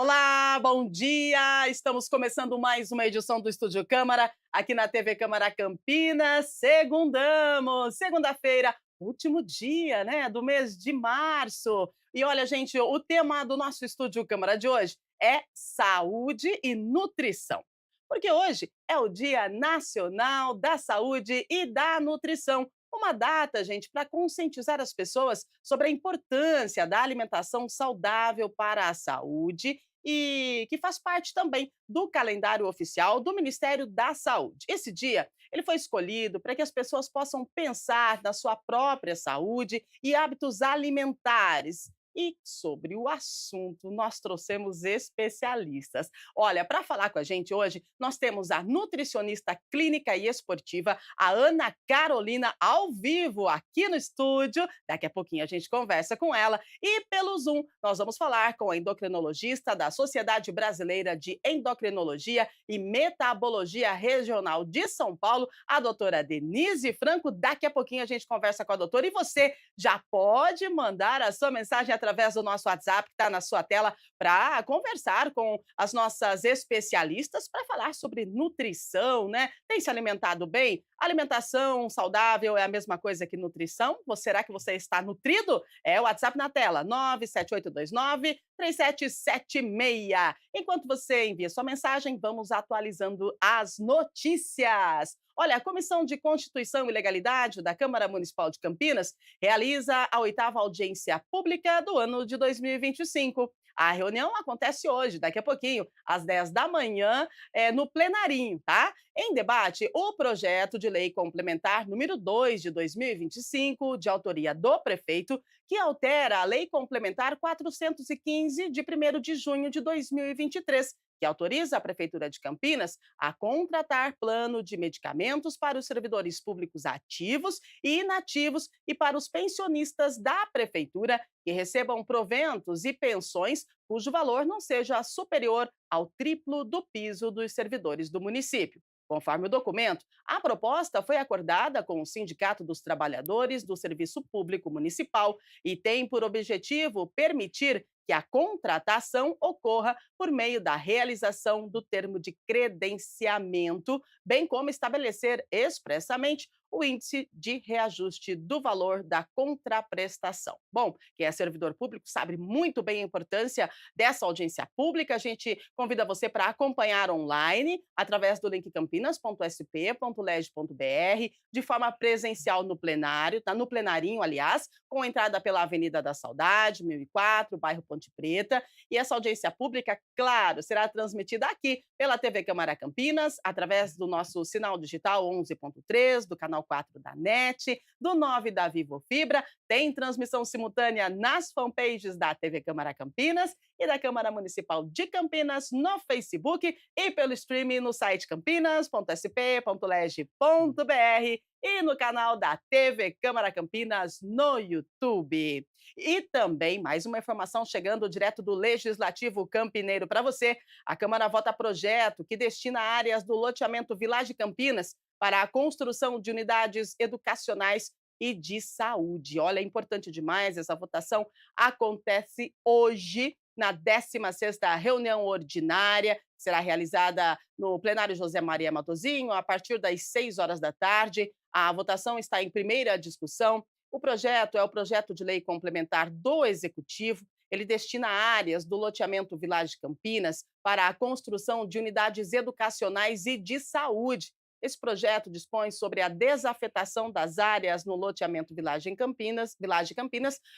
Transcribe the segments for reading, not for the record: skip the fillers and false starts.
Olá, bom dia! Estamos começando mais uma edição do Estúdio Câmara, aqui na TV Câmara Campinas. Segundamos! Segunda-feira, último dia, né, do mês de março. E olha, gente, o tema do nosso Estúdio Câmara de hoje é saúde e nutrição. Porque hoje é o Dia Nacional da Saúde e da Nutrição. Uma data, gente, para conscientizar as pessoas sobre a importância da alimentação saudável para a saúde e que faz parte também do calendário oficial do Ministério da Saúde. Esse dia, ele foi escolhido para que as pessoas possam pensar na sua própria saúde e hábitos alimentares. E sobre o assunto, nós trouxemos especialistas. Olha, para falar com a gente hoje, nós temos a nutricionista clínica e esportiva, a Ana Carolina, ao vivo aqui no estúdio. Daqui a pouquinho a gente conversa com ela. E pelo Zoom, nós vamos falar com a endocrinologista da Sociedade Brasileira de Endocrinologia e Metabologia Regional de São Paulo, a doutora Denise Franco. Daqui a pouquinho a gente conversa com a doutora. E você já pode mandar a sua mensagem através do nosso WhatsApp, que está na sua tela, para conversar com as nossas especialistas para falar sobre nutrição, né? Tem se alimentado bem? Alimentação saudável é a mesma coisa que nutrição? Será que você está nutrido? É o WhatsApp na tela, 97829-3776. Enquanto você envia sua mensagem, vamos atualizando as notícias. Olha, a Comissão de Constituição e Legalidade da Câmara Municipal de Campinas realiza a 8ª audiência pública do ano de 2025. A reunião acontece hoje, daqui a pouquinho, às 10 da manhã, no plenarinho, tá? Em debate, o projeto de lei complementar número 2 de 2025, de autoria do prefeito, que altera a Lei Complementar 415, de 1º de junho de 2023, que autoriza a Prefeitura de Campinas a contratar plano de medicamentos para os servidores públicos ativos e inativos e para os pensionistas da Prefeitura que recebam proventos e pensões cujo valor não seja superior ao triplo do piso dos servidores do município. Conforme o documento, a proposta foi acordada com o Sindicato dos Trabalhadores do Serviço Público Municipal e tem por objetivo permitir que a contratação ocorra por meio da realização do termo de credenciamento, bem como estabelecer expressamente o índice de reajuste do valor da contraprestação. Bom, quem é servidor público sabe muito bem a importância dessa audiência pública. A gente convida você para acompanhar online através do link campinas.sp.leg.br, de forma presencial no plenário, tá no plenarinho, aliás, com entrada pela Avenida da Saudade, 1004, bairro Ponte Preta. E essa audiência pública, claro, será transmitida aqui pela TV Câmara Campinas, através do nosso sinal digital 11.3, do canal 4 da NET, do 9 da Vivo Fibra. Tem transmissão simultânea nas fanpages da TV Câmara Campinas e da Câmara Municipal de Campinas no Facebook e pelo streaming no site campinas.sp.leg.br e no canal da TV Câmara Campinas no YouTube. E também, mais uma informação chegando direto do Legislativo Campineiro para você. A Câmara vota projeto que destina áreas do loteamento Village Campinas para a construção de unidades educacionais e de saúde. Olha, é importante demais, essa votação acontece hoje, na 16ª reunião ordinária, que será realizada no plenário José Maria Matozinho, a partir das 6 horas da tarde. A votação está em primeira discussão. O projeto é o projeto de lei complementar do Executivo. Ele destina áreas do loteamento Village Campinas para a construção de unidades educacionais e de saúde. Esse projeto dispõe sobre a desafetação das áreas no loteamento Village Campinas,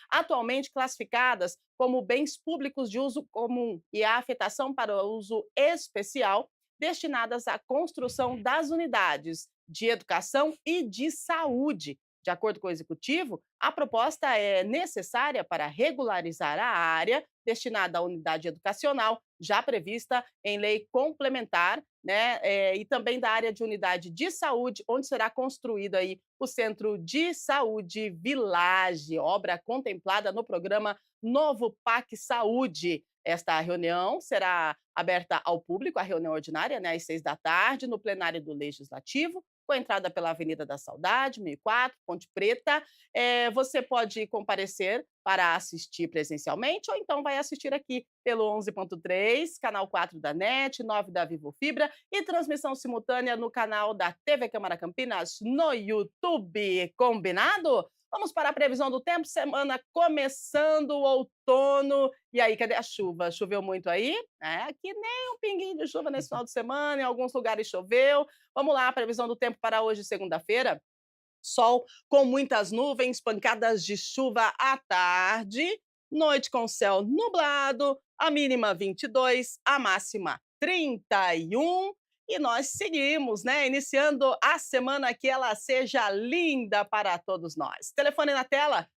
atualmente classificadas como bens públicos de uso comum, e a afetação para uso especial, destinadas à construção das unidades de educação e de saúde. De acordo com o Executivo, a proposta é necessária para regularizar a área destinada à unidade educacional, já prevista em lei complementar, né, e também da área de unidade de saúde, onde será construído aí o Centro de Saúde Village, obra contemplada no programa Novo PAC Saúde. Esta reunião será aberta ao público, a reunião ordinária, né, às 6 da tarde, no plenário do Legislativo, com a entrada pela Avenida da Saudade, 1004, Ponte Preta. Você pode comparecer para assistir presencialmente ou então vai assistir aqui pelo 11.3, canal 4 da NET, 9 da Vivo Fibra e transmissão simultânea no canal da TV Câmara Campinas no YouTube. Combinado? Vamos para a previsão do tempo, semana começando o outono. E aí, cadê a chuva? Choveu muito aí? Aqui nem um pinguinho de chuva nesse final de semana, em alguns lugares choveu. Vamos lá, a previsão do tempo para hoje, segunda-feira. Sol com muitas nuvens, pancadas de chuva à tarde, noite com céu nublado, a mínima 22, a máxima 31. E nós seguimos, né? Iniciando a semana que ela seja linda para todos nós. Telefone na tela: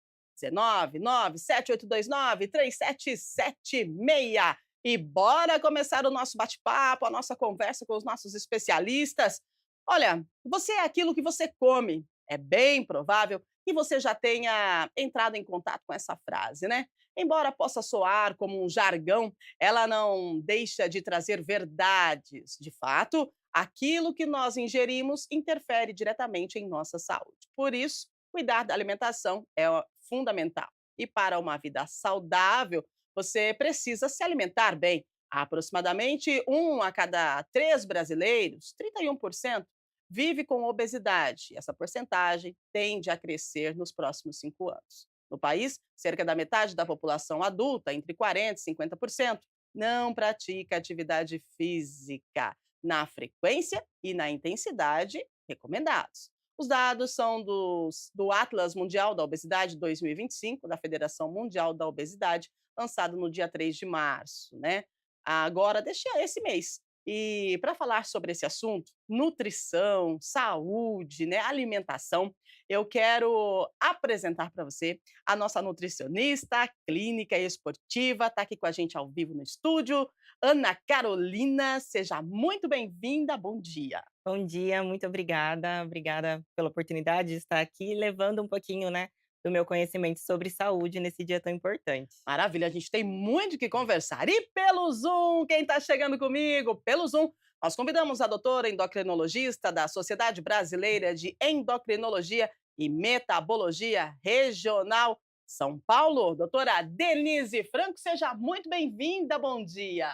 19978293776. E bora começar o nosso bate-papo, a nossa conversa com os nossos especialistas. Olha, você é aquilo que você come. É bem provável que você já tenha entrado em contato com essa frase, né? Embora possa soar como um jargão, ela não deixa de trazer verdades. De fato, aquilo que nós ingerimos interfere diretamente em nossa saúde. Por isso, cuidar da alimentação é fundamental. E para uma vida saudável, você precisa se alimentar bem. Aproximadamente um a cada três brasileiros, 31%, vive com obesidade. Essa porcentagem tende a crescer nos próximos 5 anos. No país, cerca da metade da população adulta, entre 40% e 50%, não pratica atividade física na frequência e na intensidade recomendados. Os dados são do Atlas Mundial da Obesidade 2025, da Federação Mundial da Obesidade, lançado no dia 3 de março, né? Agora, deixa esse mês. E para falar sobre esse assunto, nutrição, saúde, né, alimentação, eu quero apresentar para você a nossa nutricionista clínica e esportiva, está aqui com a gente ao vivo no estúdio, Ana Carolina. Seja muito bem-vinda, bom dia. Bom dia, muito obrigada. Obrigada pela oportunidade de estar aqui levando um pouquinho, né, do meu conhecimento sobre saúde nesse dia tão importante. Maravilha, a gente tem muito o que conversar. E pelo Zoom, quem está chegando comigo? Pelo Zoom, nós convidamos a doutora endocrinologista da Sociedade Brasileira de Endocrinologia e Metabologia Regional São Paulo, doutora Denise Franco. Seja muito bem-vinda, bom dia.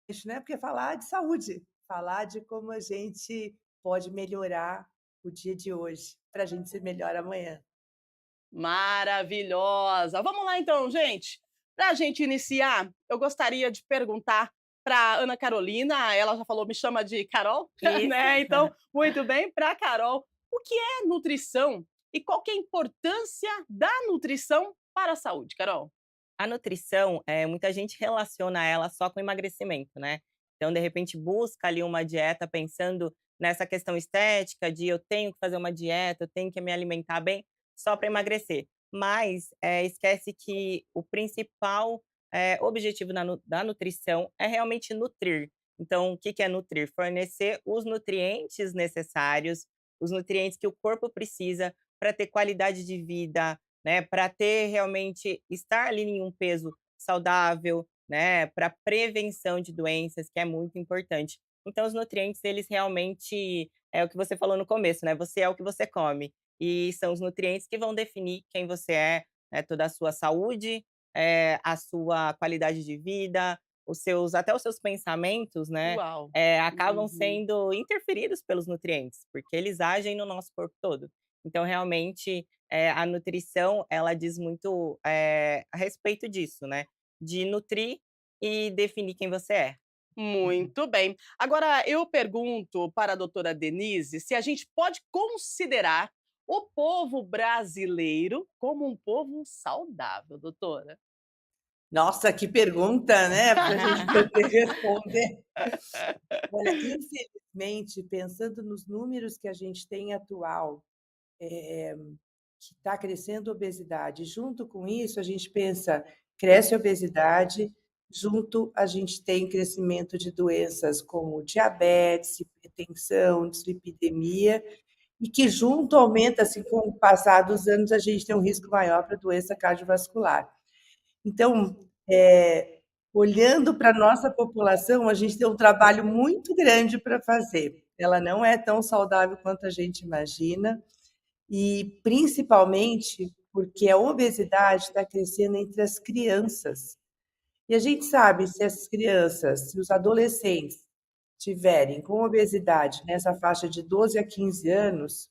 Isso, né, porque falar de saúde, falar de como a gente pode melhorar o dia de hoje, para a gente ser melhor amanhã. Maravilhosa. Vamos lá então, gente. Para a gente iniciar, eu gostaria de perguntar para Ana Carolina, ela já falou, me chama de Carol, Isso. né? Então, muito bem, para Carol, o que é nutrição e qual que é a importância da nutrição para a saúde, Carol? A nutrição, muita gente relaciona ela só com emagrecimento, né. Então, de repente, busca ali uma dieta pensando nessa questão estética de eu tenho que fazer uma dieta, eu tenho que me alimentar bem só para emagrecer. Mas, esquece que o principal, objetivo da nutrição é realmente nutrir. Então, o que que é nutrir? Fornecer os nutrientes necessários, os nutrientes que o corpo precisa para ter qualidade de vida, né, para ter realmente estar ali em um peso saudável, né, para prevenção de doenças, que é muito importante. Então os nutrientes, eles realmente é o que você falou no começo, né, você é o que você come, e são os nutrientes que vão definir quem você é, né, toda a sua saúde, a sua qualidade de vida, os seus pensamentos, né, Uau! acabam Uhum. sendo interferidos pelos nutrientes, porque eles agem no nosso corpo todo. Então realmente a nutrição, ela diz muito, a respeito disso, né, de nutrir e definir quem você é. Uhum. Muito bem. Agora eu pergunto para a doutora Denise se a gente pode considerar o povo brasileiro como um povo saudável, doutora. Nossa, que pergunta, né, para a gente poder responder. Olha, infelizmente, pensando nos números que a gente tem atual, que está crescendo a obesidade, junto com isso a gente pensa, cresce a obesidade, junto a gente tem crescimento de doenças como diabetes, hipertensão, dislipidemia, e que junto aumenta, assim, com o passar dos anos, a gente tem um risco maior para doença cardiovascular. Então, olhando para a nossa população, a gente tem um trabalho muito grande para fazer. Ela não é tão saudável quanto a gente imagina, e principalmente porque a obesidade está crescendo entre as crianças. E a gente sabe, se as crianças, se os adolescentes tiverem com obesidade nessa faixa de 12 a 15 anos,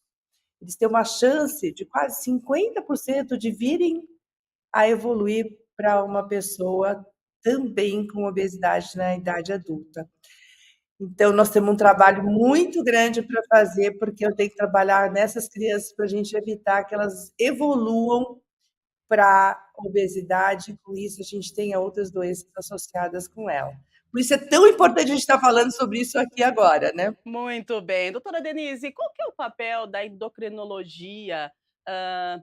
eles têm uma chance de quase 50% de virem a evoluir para uma pessoa também com obesidade na idade adulta. Então, nós temos um trabalho muito grande para fazer, porque eu tenho que trabalhar nessas crianças para a gente evitar que elas evoluam para obesidade, e com isso a gente tenha outras doenças associadas com ela. Por isso é tão importante a gente estar falando sobre isso aqui agora, né? Muito bem. Doutora Denise, qual que é o papel da endocrinologia,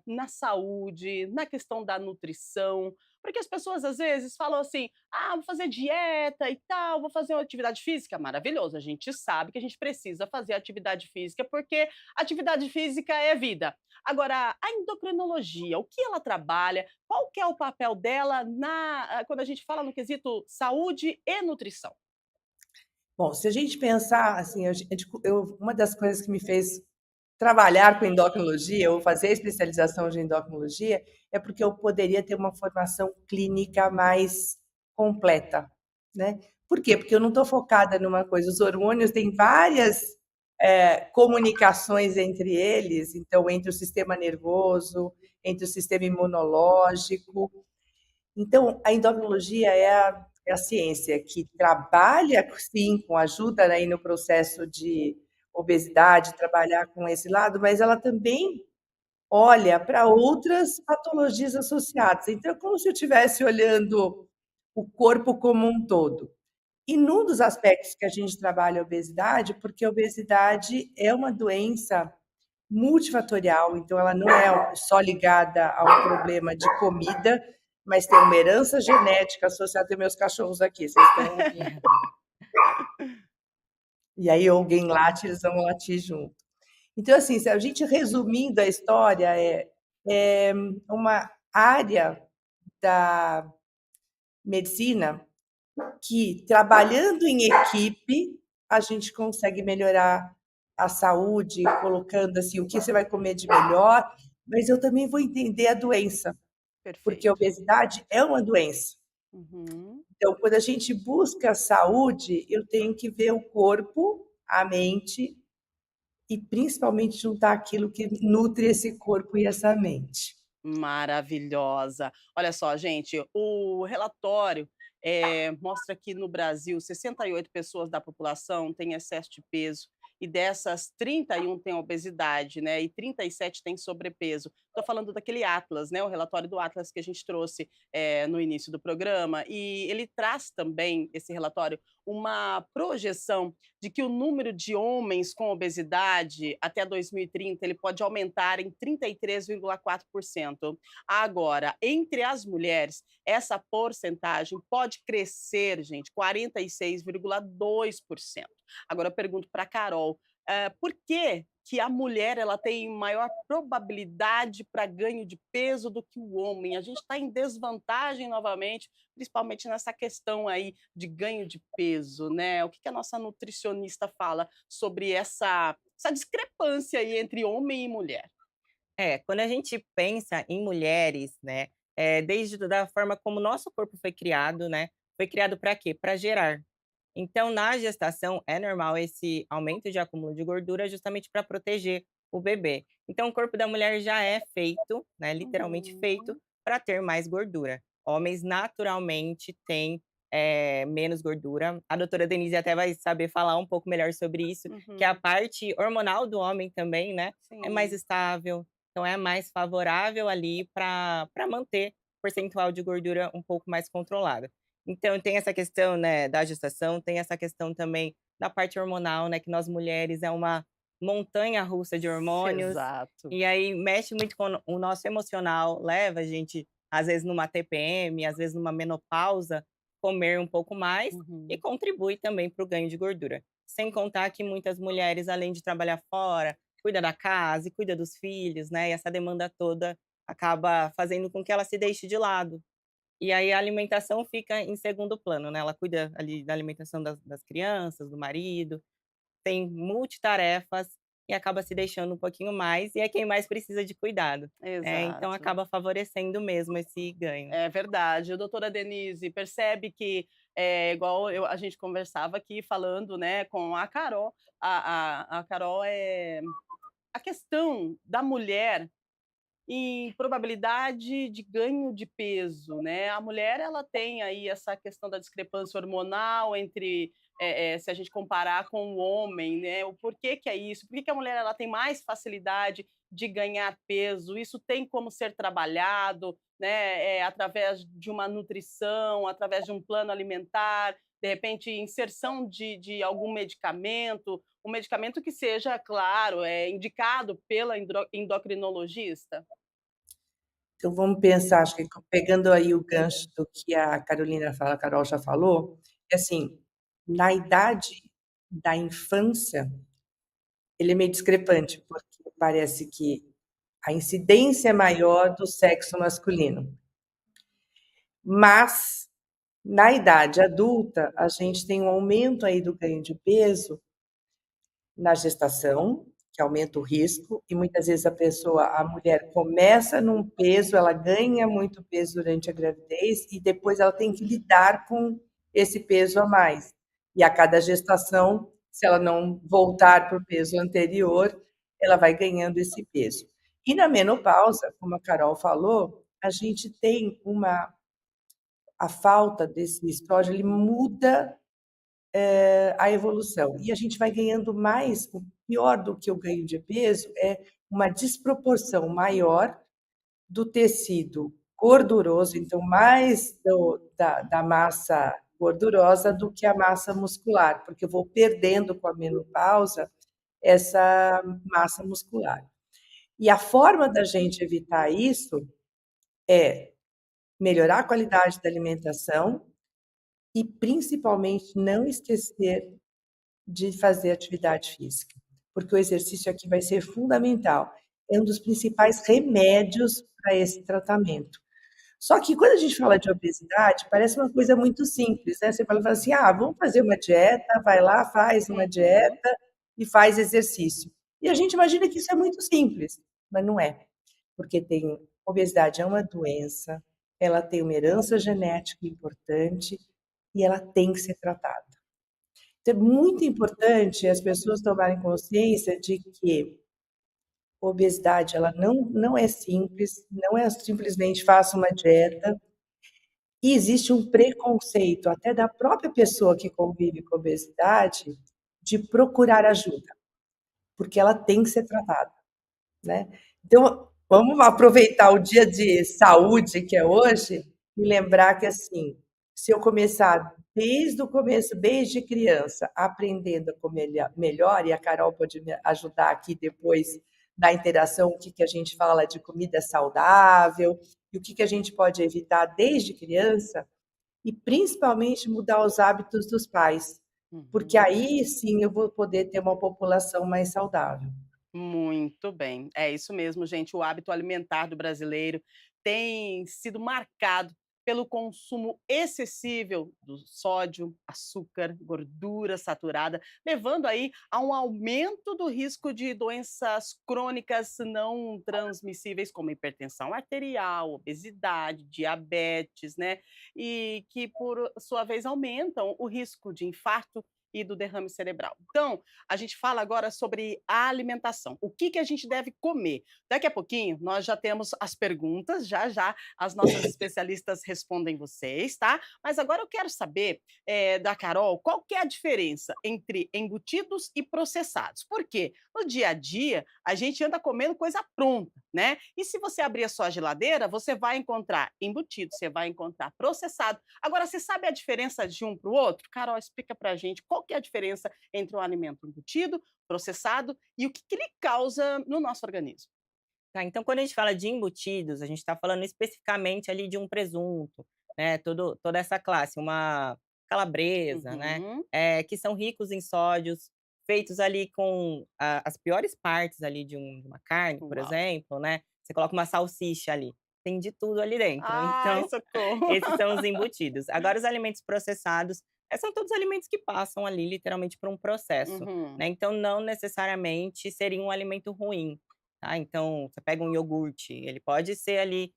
na saúde, na questão da nutrição? Porque as pessoas às vezes falam assim: "Ah, vou fazer dieta e tal, vou fazer uma atividade física", maravilhoso, a gente sabe que a gente precisa fazer atividade física, porque atividade física é vida. Agora, a endocrinologia, o que ela trabalha? Qual que é o papel dela quando a gente fala no quesito saúde e nutrição? Bom, se a gente pensar assim, uma das coisas que me fez trabalhar com endocrinologia ou fazer a especialização de endocrinologia é porque eu poderia ter uma formação clínica mais completa, né? Por quê? Porque eu não estou focada numa coisa. Os hormônios têm várias comunicações entre eles, então entre o sistema nervoso, entre o sistema imunológico. Então, a endocrinologia é a ciência que trabalha, sim, com ajuda, né, aí no processo de obesidade, trabalhar com esse lado, mas ela também olha para outras patologias associadas. Então, é como se eu estivesse olhando o corpo como um todo. E num dos aspectos que a gente trabalha a obesidade, porque a obesidade é uma doença multifatorial, então ela não é só ligada a um problema de comida, mas tem uma herança genética associada. Tem meus cachorros aqui, vocês estão ouvindo. E aí alguém late, eles vão latir junto. Então, assim, se a gente resumindo a história, é uma área da medicina que, trabalhando em equipe, a gente consegue melhorar a saúde, colocando assim o que você vai comer de melhor, mas eu também vou entender a doença, porque a Perfeito. obesidade é uma doença. Uhum. Então, quando a gente busca saúde, eu tenho que ver o corpo, a mente e principalmente juntar aquilo que nutre esse corpo e essa mente. Maravilhosa. Olha só, gente, o relatório, mostra que no Brasil 68 pessoas da população têm excesso de peso e dessas 31 têm obesidade, né, e 37 têm sobrepeso. Estou falando daquele Atlas, né, o relatório do Atlas que a gente trouxe, no início do programa, e ele traz também, esse relatório, uma projeção de que o número de homens com obesidade até 2030 ele pode aumentar em 33,4%. Agora, entre as mulheres, essa porcentagem pode crescer, gente, 46,2%. Agora eu pergunto para a Carol, por que que a mulher ela tem maior probabilidade para ganho de peso do que o homem? A gente está em desvantagem novamente, principalmente nessa questão aí de ganho de peso, né? O que que a nossa nutricionista fala sobre essa discrepância aí entre homem e mulher? É, quando a gente pensa em mulheres, né, desde da forma como o nosso corpo foi criado para quê? Para gerar. Então, na gestação, é normal esse aumento de acúmulo de gordura justamente para proteger o bebê. Então, o corpo da mulher já é feito, né, literalmente feito, Uhum, para ter mais gordura. Homens naturalmente têm menos gordura. A doutora Denise até vai saber falar um pouco melhor sobre isso, que a uhum, parte hormonal do homem também, né, é mais sim. estável, então é mais favorável ali para manter o percentual de gordura um pouco mais controlado. Então tem essa questão, né, da gestação, tem essa questão também da parte hormonal, né, que nós mulheres é uma montanha-russa de hormônios, Exato. e aí mexe muito com o nosso emocional, leva a gente, às vezes, numa TPM, às vezes numa menopausa, comer um pouco mais e Uhum. contribui também para o ganho de gordura. Sem contar que muitas mulheres, além de trabalhar fora, cuida da casa e cuida dos filhos, né, e essa demanda toda acaba fazendo com que ela se deixe de lado. E aí a alimentação fica em segundo plano, né, ela cuida ali da alimentação das crianças, do marido, tem multitarefas e acaba se deixando um pouquinho mais, e é quem mais precisa de cuidado, então Exato. acaba favorecendo mesmo esse ganho. É verdade. Doutora Denise, percebe que, igual a gente conversava aqui falando, né, com a Carol, a Carol, a questão da mulher em probabilidade de ganho de peso, né. A mulher ela tem aí essa questão da discrepância hormonal entre, se a gente comparar com o homem, né, o porquê que é isso, por que que a mulher ela tem mais facilidade de ganhar peso, isso tem como ser trabalhado, né, através de uma nutrição, através de um plano alimentar, de repente inserção de algum medicamento, um medicamento que seja, claro, indicado pela endocrinologista? Então vamos pensar, acho que pegando aí o gancho do que a Carolina fala, a Carol já falou, é assim, na idade da infância, ele é meio discrepante, porque parece que a incidência é maior do sexo masculino. Mas, na idade adulta, a gente tem um aumento aí do ganho de peso na gestação, que aumenta o risco, e muitas vezes a mulher começa num peso, ela ganha muito peso durante a gravidez e depois ela tem que lidar com esse peso a mais. E a cada gestação, se ela não voltar para o peso anterior, ela vai ganhando esse peso. E na menopausa, como a Carol falou, a gente tem a falta desse estrógeno, ele muda a evolução. E a gente vai ganhando mais, o pior do que o ganho de peso é uma desproporção maior do tecido gorduroso, então mais da massa gordurosa do que a massa muscular, porque eu vou perdendo com a menopausa essa massa muscular. E a forma da gente evitar isso é melhorar a qualidade da alimentação e, principalmente, não esquecer de fazer atividade física, porque o exercício aqui vai ser fundamental. É um dos principais remédios para esse tratamento. Só que quando a gente fala de obesidade, parece uma coisa muito simples, né? Você fala assim: ah, vamos fazer uma dieta, vai lá, faz uma Uhum. dieta e faz exercício. E a gente imagina que isso é muito simples, mas não é, porque tem obesidade é uma doença, ela tem uma herança genética importante e ela tem que ser tratada. Então, é muito importante as pessoas tomarem consciência de que a obesidade ela não é simples, não é simplesmente faça uma dieta, e existe um preconceito até da própria pessoa que convive com obesidade de procurar ajuda, porque ela tem que ser tratada, né. Então, vamos aproveitar o dia de saúde que é hoje e lembrar que, assim, se eu começar desde o começo, desde criança, aprendendo a comer melhor, e a Carol pode me ajudar aqui depois na interação, o que que a gente fala de comida saudável, e o que que a gente pode evitar desde criança, e principalmente mudar os hábitos dos pais, porque Uhum. aí sim eu vou poder ter uma população mais saudável. Muito bem. É isso mesmo, gente. O hábito alimentar do brasileiro tem sido marcado pelo consumo excessível do sódio, açúcar, gordura saturada, levando aí a um aumento do risco de doenças crônicas não transmissíveis, como hipertensão arterial, obesidade, diabetes, né? E que, por sua vez, aumentam o risco de infarto e do derrame cerebral. Então, a gente fala agora sobre a alimentação. O que que a gente deve comer? Daqui a pouquinho nós já temos as perguntas, já já as nossas especialistas respondem vocês, tá? Mas agora eu quero saber da Carol qual que é a diferença entre embutidos e processados. Por quê? No dia a dia a gente anda comendo coisa pronta, né? E se você abrir a sua geladeira, você vai encontrar embutido, você vai encontrar processado. Agora, você sabe a diferença de um para o outro? Carol, explica pra gente qual que é a diferença entre um alimento embutido, processado e o que que ele causa no nosso organismo. Tá, então quando a gente fala de embutidos, a gente está falando especificamente ali de um presunto, né, toda essa classe, uma calabresa, né, Uhum. que são ricos em sódios, feitos ali com a as piores partes ali de uma carne, por Uau. exemplo, né, você coloca uma salsicha ali. tem de tudo ali dentro. Ai, Então, socorro. esses são os embutidos. Agora os alimentos processados, são todos alimentos que passam ali literalmente por um processo, Uhum. né, então não necessariamente seria um alimento ruim, tá. Então, você pega um iogurte, ele pode ser ali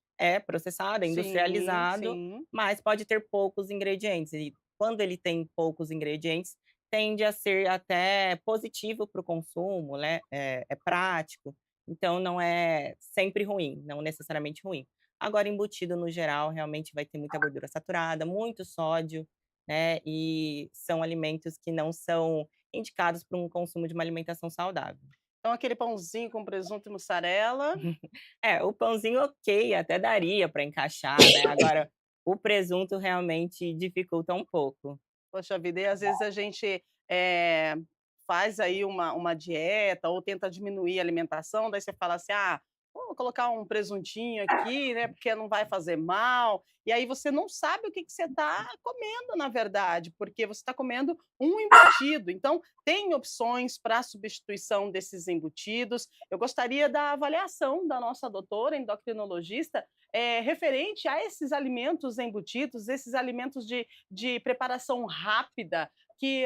processado, é Sim, industrializado, sim. mas pode ter poucos ingredientes e quando ele tem poucos ingredientes, tende a ser até positivo para o consumo, né, é prático, então não é sempre ruim, não necessariamente ruim. Agora embutido no geral realmente vai ter muita gordura saturada, muito sódio, né, e são alimentos que não são indicados para um consumo de uma alimentação saudável. Então aquele pãozinho com presunto e mussarela. É, o pãozinho ok, até daria para encaixar, né, agora o presunto realmente dificulta um pouco. Poxa vida, e às vezes a gente, faz aí uma dieta ou tenta diminuir a alimentação, daí você fala assim: "Ah, vou colocar um presuntinho aqui, né, porque não vai fazer mal", e aí você não sabe o que que você está comendo na verdade, porque você está comendo um embutido. Então, tem opções para substituição desses embutidos. Eu gostaria da avaliação da nossa doutora endocrinologista, referente a esses alimentos embutidos, esses alimentos de preparação rápida, que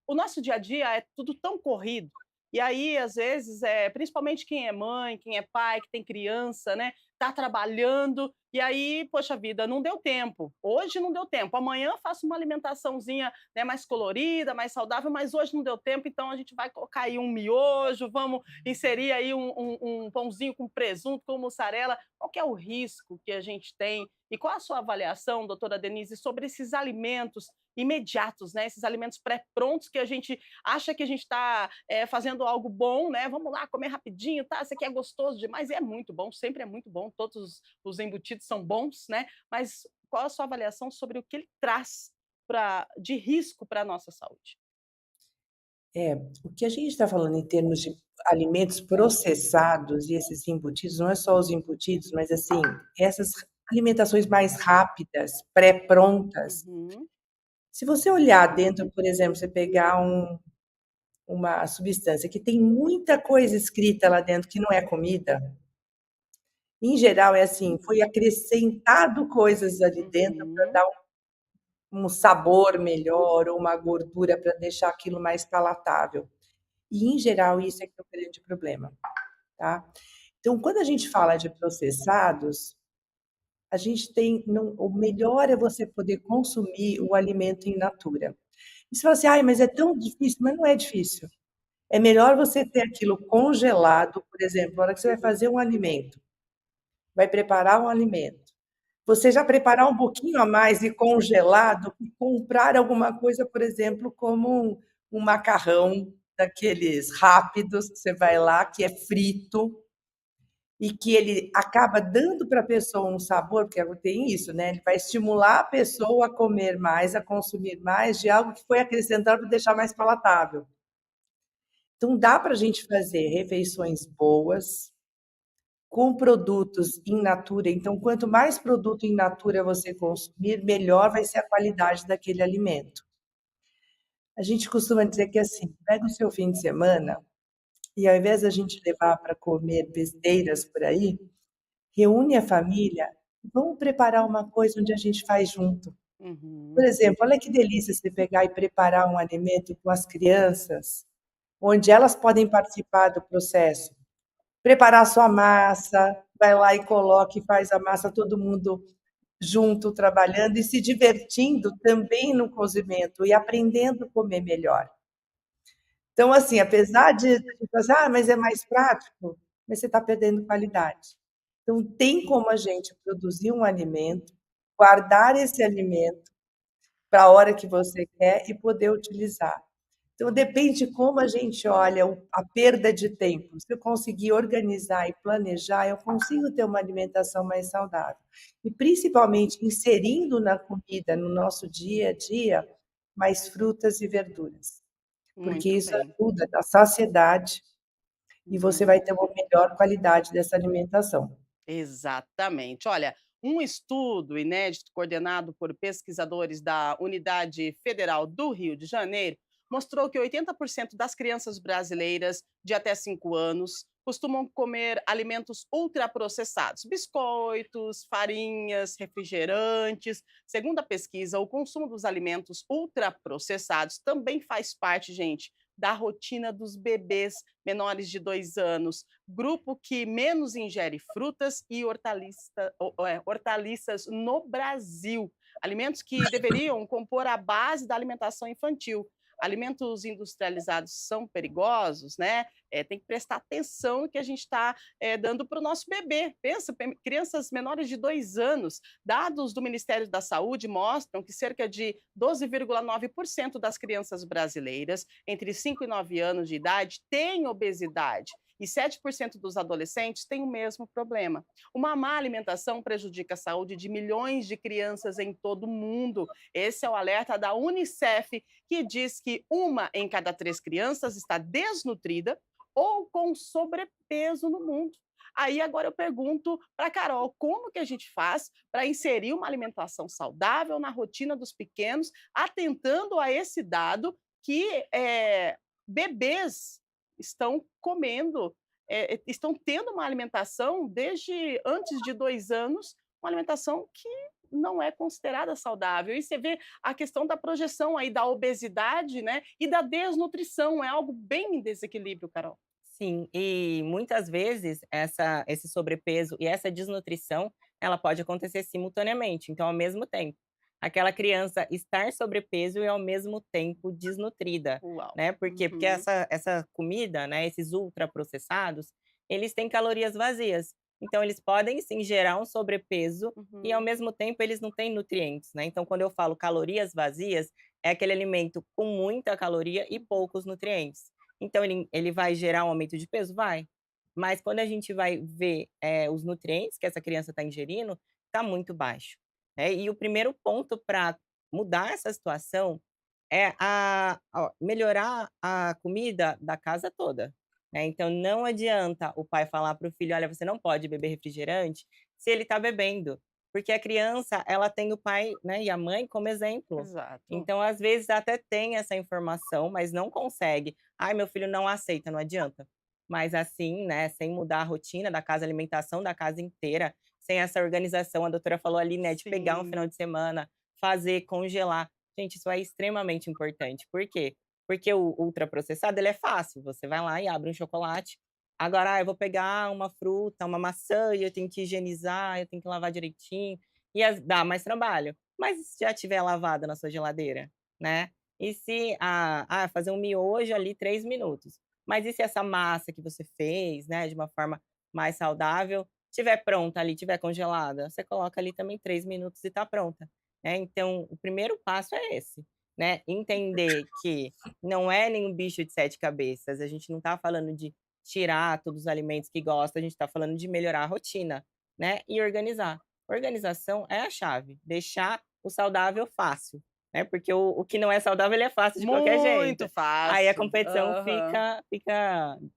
o nosso dia a dia é tudo tão corrido. E aí, às vezes, principalmente quem é mãe, quem é pai, que tem criança, né, tá trabalhando, e aí, poxa vida, não deu tempo. Hoje não deu tempo. Amanhã eu faço uma alimentaçãozinha, né, mais colorida, mais saudável, mas hoje não deu tempo, então a gente vai colocar aí um miojo, vamos inserir aí um pãozinho com presunto, com mussarela. Qual que é o risco que a gente tem? E qual a sua avaliação, doutora Denise, sobre esses alimentos imediatos, né? Esses alimentos pré-prontos que a gente acha que a gente está fazendo algo bom, né? Vamos lá comer rapidinho, tá? Isso aqui é gostoso demais, e é muito bom, sempre é muito bom, todos os embutidos são bons, né? Mas qual a sua avaliação sobre o que ele traz de risco para a nossa saúde? É, o que a gente está falando em termos de alimentos processados e esses embutidos, não é só os embutidos, mas assim, essas alimentações mais rápidas, pré-prontas. Uhum. Se você olhar dentro, por exemplo, você pegar uma substância que tem muita coisa escrita lá dentro que não é comida, em geral é assim, foi acrescentado coisas ali dentro para Uhum. dar um sabor melhor ou uma gordura para deixar aquilo mais palatável. E, em geral, isso é que é o grande problema, tá. Então, quando a gente fala de processados, a gente tem não o melhor é você poder consumir o alimento in natura. E você fala assim: "Ai, mas é tão difícil", mas não é difícil. É melhor você ter aquilo congelado, por exemplo, na hora que você vai fazer um alimento, vai preparar um alimento, você já preparar um pouquinho a mais e congelar do que comprar alguma coisa, por exemplo, como um macarrão daqueles rápidos, que você vai lá, que é frito, e que ele acaba dando para a pessoa um sabor, porque tem isso, né, ele vai estimular a pessoa a comer mais, a consumir mais de algo que foi acrescentado para deixar mais palatável. Então dá para a gente fazer refeições boas, com produtos in natura, então quanto mais produto in natura você consumir, melhor vai ser a qualidade daquele alimento. A gente costuma dizer que assim, pega o seu fim de semana e ao invés da gente levar para comer besteiras por aí, reúne a família, vamos preparar uma coisa onde a gente faz junto. Por Uhum. exemplo, olha que delícia você pegar e preparar um alimento com as crianças, onde elas podem participar do processo. Preparar a sua massa, vai lá e coloca e faz a massa, todo mundo junto, trabalhando e se divertindo também no cozimento e aprendendo a comer melhor. Então, assim, apesar de tipo assim: "Ah, mas é mais prático", mas você está perdendo qualidade. Então, tem como a gente produzir um alimento, guardar esse alimento para a hora que você quer e poder utilizar. Então, depende de como a gente olha a perda de tempo. Se eu conseguir organizar e planejar, eu consigo ter uma alimentação mais saudável. E, principalmente, inserindo na comida, no nosso dia a dia, mais frutas e verduras, porque Muito isso bem. ajuda a saciedade e você vai Uhum. ter uma melhor qualidade dessa alimentação. Exatamente. Olha, um estudo inédito coordenado por pesquisadores da Unidade Federal do Rio de Janeiro mostrou que 80% das crianças brasileiras de até 5 anos costumam comer alimentos ultraprocessados, biscoitos, farinhas, refrigerantes. Segundo a pesquisa, o consumo dos alimentos ultraprocessados também faz parte, gente, da rotina dos bebês menores de 2 anos, grupo que menos ingere frutas e hortaliças no Brasil, alimentos que deveriam compor a base da alimentação infantil. Alimentos industrializados são perigosos, né? Tem que prestar atenção no que a gente está dando para o nosso bebê. Pensa, crianças menores de 2 anos. Dados do Ministério da Saúde mostram que cerca de 12,9% das crianças brasileiras entre 5 e 9 anos de idade têm obesidade. E 7% dos adolescentes têm o mesmo problema. Uma má alimentação prejudica a saúde de milhões de crianças em todo o mundo. Esse é o alerta da Unicef, que diz que 1 em cada 3 crianças está desnutrida ou com sobrepeso no mundo. Aí agora eu pergunto para a Carol, como que a gente faz para inserir uma alimentação saudável na rotina dos pequenos, atentando a esse dado que bebês estão comendo, estão tendo uma alimentação desde antes de 2 anos, uma alimentação que não é considerada saudável. E você vê a questão da projeção aí da obesidade, né, e da desnutrição, é algo bem em desequilíbrio, Carol. Sim, e muitas vezes esse sobrepeso e essa desnutrição, ela pode acontecer simultaneamente, então ao mesmo tempo. Aquela criança estar sobrepeso e ao mesmo tempo desnutrida, Uau! né, por quê? Porque Uhum, essa comida, né, esses ultraprocessados, eles têm calorias vazias, então eles podem sim gerar um sobrepeso e ao uhum. mesmo tempo eles não têm nutrientes, né, então quando eu falo calorias vazias, é aquele alimento com muita caloria e poucos nutrientes. Então ele vai gerar um aumento de peso? Vai. Mas quando a gente vai ver, os nutrientes que essa criança está ingerindo, está muito baixo, né. E o primeiro ponto para mudar essa situação é melhorar a comida da casa toda, né. Então não adianta o pai falar para o filho: "Olha, você não pode beber refrigerante", se ele está bebendo, porque a criança, ela tem o pai, né, e a mãe como exemplo. Exato. Então, às vezes, até tem essa informação, mas não consegue. "Ai, meu filho não aceita", não adianta. Mas assim, né, sem mudar a rotina da casa, a alimentação da casa inteira, sem essa organização, a doutora falou ali, né, de pegar um Sim. final de semana, fazer, congelar. Gente, isso é extremamente importante. Por quê? Porque o ultraprocessado, ele é fácil, você vai lá e abre um chocolate. Agora, eu vou pegar uma fruta, uma maçã e eu tenho que higienizar, eu tenho que lavar direitinho, e dá mais trabalho. Mas e se já tiver lavada na sua geladeira, né? E se fazer um miojo ali 3 minutos. Mas e se essa massa que você fez, né, de uma forma mais saudável, tiver pronta ali, tiver congelada? Você coloca ali também 3 minutos e tá pronta, né. Então o primeiro passo é esse, né, entender que não é nenhum bicho de 7 cabeças, a gente não tá falando de tirar todos os alimentos que gosta, a gente tá falando de melhorar a rotina, né, e organizar. Organização é a chave, deixar o saudável fácil, né, porque o que não é saudável, ele é fácil de qualquer jeito. Muito Aí a fácil. competição Aham. fica,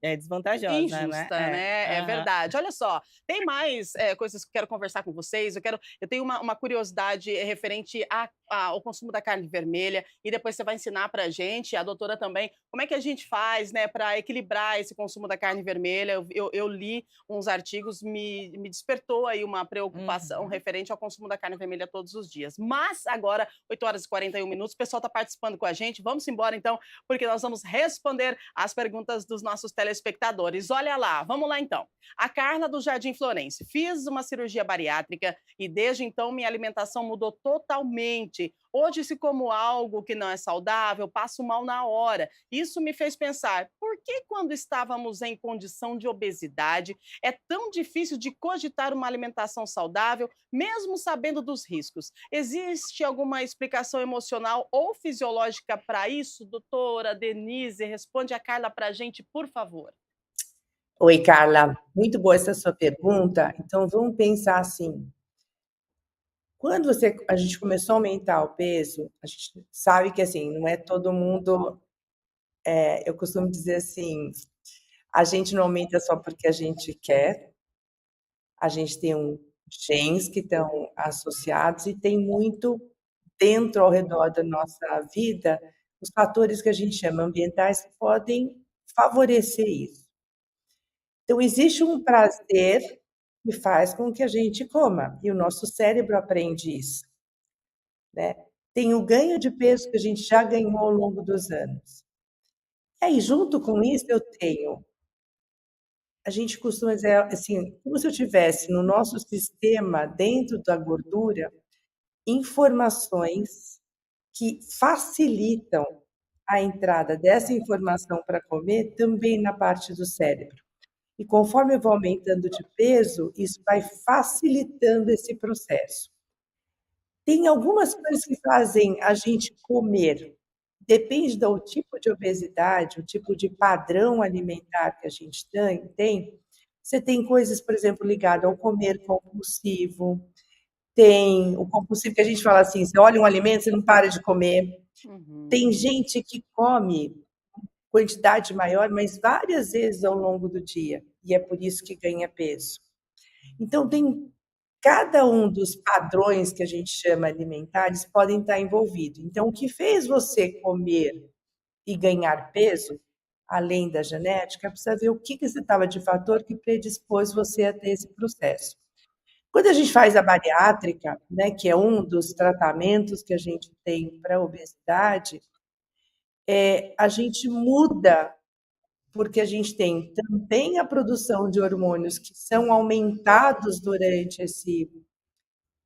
desvantajosa, né. Injusta, É, né, é aham. verdade. Olha só, tem mais, coisas que eu quero conversar com vocês, eu tenho uma curiosidade referente ao consumo da carne vermelha, e depois você vai ensinar pra gente, a doutora também, como é que a gente faz, né, pra equilibrar esse consumo da carne vermelha. Eu li uns artigos, me despertou aí uma preocupação Uhum. referente ao consumo da carne vermelha todos os dias. Mas agora, 8h41, o pessoal tá participando com a gente, vamos embora então, porque nós vamos responder as perguntas dos nossos telespectadores. Olha lá, vamos lá então. A Carla do Jardim Florense. Fiz uma cirurgia bariátrica e desde então minha alimentação mudou totalmente. Hoje, se como algo que não é saudável, passo mal na hora. Isso me fez pensar, por que quando estávamos em condição de obesidade, é tão difícil de cogitar uma alimentação saudável, mesmo sabendo dos riscos? Existe alguma explicação emocional ou fisiológica para isso, doutora Denise? Responde a Carla para a gente, por favor. Oi, Carla, muito boa essa sua pergunta. Então vamos pensar assim, quando a gente começou a aumentar o peso, a gente sabe que, assim, não é todo mundo, eu costumo dizer assim, a gente não aumenta só porque a gente quer, a gente tem genes que estão associados e tem muito dentro, ao redor da nossa vida, os fatores que a gente chama ambientais que podem favorecer isso. Então existe um prazer que faz com que a gente coma, e o nosso cérebro aprende isso, né. Tem o ganho de peso que a gente já ganhou ao longo dos anos. E aí junto com isso eu tenho a gente costuma dizer, assim, como se eu tivesse no nosso sistema, dentro da gordura, informações que facilitam a entrada dessa informação para comer também na parte do cérebro. E conforme eu vou aumentando de peso, isso vai facilitando esse processo. Tem algumas coisas que fazem a gente comer, depende do tipo de obesidade, o tipo de padrão alimentar que a gente tem. Você tem coisas, por exemplo, ligado ao comer compulsivo, tem o compulsivo que a gente fala assim, você olha um alimento, você não para de comer. Tem Uhum. gente que come quantidade maior, mas várias vezes ao longo do dia, e é por isso que ganha peso. Então tem cada um dos padrões que a gente chama alimentares podem estar envolvido. Então o que fez você comer e ganhar peso, além da genética, precisa ver o que você estava de fator que predispôs você a ter esse processo. Quando a gente faz a bariátrica, né, que é um dos tratamentos que a gente tem para a obesidade, a gente muda, porque a gente tem também a produção de hormônios que são aumentados durante esse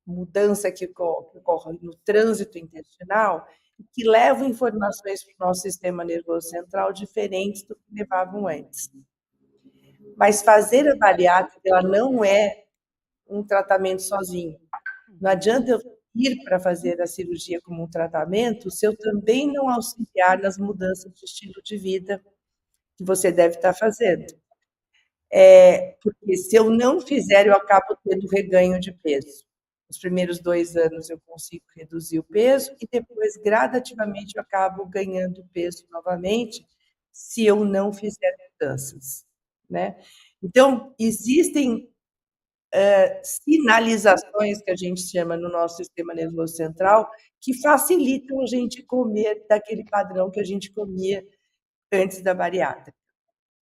mudança que ocorre no trânsito intestinal, que levam informações para o nosso sistema nervoso central diferentes do que levavam antes. Mas fazer a bariátrica, ela não é um tratamento sozinho. Não adianta eu ir para fazer a cirurgia como um tratamento se eu também não auxiliar nas mudanças de estilo de vida que você deve estar fazendo. Porque se eu não fizer, eu acabo tendo reganho de peso. Os primeiros 2 anos eu consigo reduzir o peso e depois, gradativamente, eu acabo ganhando peso novamente, se eu não fizer mudanças, né. Então, existem sinalizações que a gente chama no nosso sistema nervoso central, que facilitam a gente comer daquele padrão que a gente comia antes da bariátrica.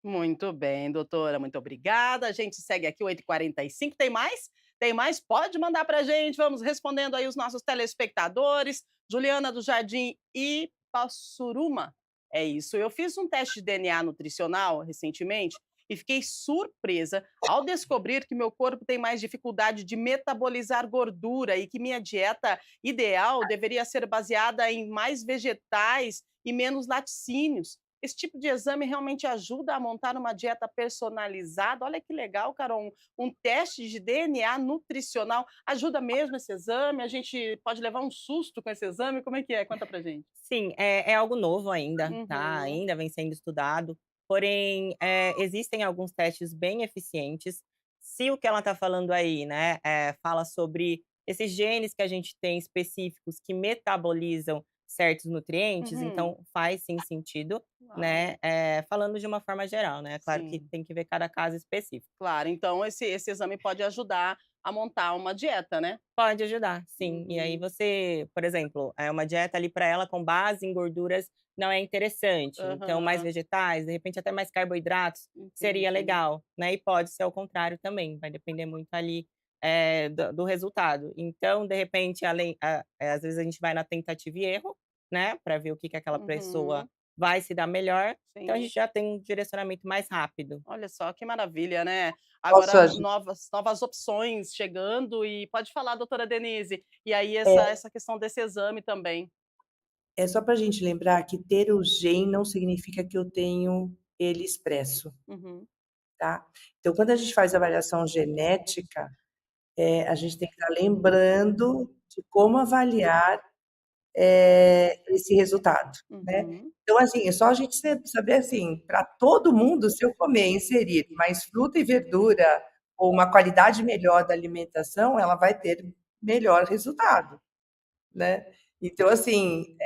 Muito bem, doutora, muito obrigada. A gente segue aqui 8h45. Tem mais? Tem mais? Pode mandar para a gente. Vamos respondendo aí os nossos telespectadores. Juliana do Jardim Ipassuruma. É isso. Eu fiz um teste de DNA nutricional recentemente e fiquei surpresa ao descobrir que meu corpo tem mais dificuldade de metabolizar gordura e que minha dieta ideal deveria ser baseada em mais vegetais e menos laticínios. Esse tipo de exame realmente ajuda a montar uma dieta personalizada. Olha que legal, Carol, um teste de DNA nutricional. Ajuda mesmo esse exame? A gente pode levar um susto com esse exame? Como é que é? Conta pra gente. Sim, é algo novo ainda, tá, Uhum. ainda vem sendo estudado, porém, existem alguns testes bem eficientes. Se o que ela está falando aí, né, fala sobre esses genes que a gente tem específicos que metabolizam certos nutrientes, Uhum. então faz sim sentido, né, Uau. falando de uma forma geral, né, claro que Sim, tem que ver cada caso específico. claro. Então esse exame pode ajudar a montar uma dieta, né? Pode ajudar, sim. E aí Uhum. você, por exemplo, é uma dieta ali para ela com base em gorduras não é interessante, então mais Aham. vegetais, de repente até mais carboidratos, seria Entendi. legal, né. E pode ser ao contrário também, vai depender muito ali, do resultado. Então, de repente, às vezes a gente vai na tentativa e erro, né, para ver o que que aquela pessoa Uhum. vai se dar melhor, então a Sim. gente já tem um direcionamento mais rápido. Olha só que maravilha, né. Posso Agora agi novas opções chegando e pode falar, doutora Denise. E aí é, essa questão desse exame também. é só para a gente lembrar que ter o gen não significa que eu tenho ele expresso, Uhum. tá. Então quando a gente faz avaliação genética, a gente tem que estar lembrando de como avaliar, esse resultado, né. Uhum. Então, assim, é só a gente saber, assim, para todo mundo, se eu comer e inserir mais fruta e verdura ou uma qualidade melhor da alimentação, ela vai ter melhor resultado, né. Então, assim,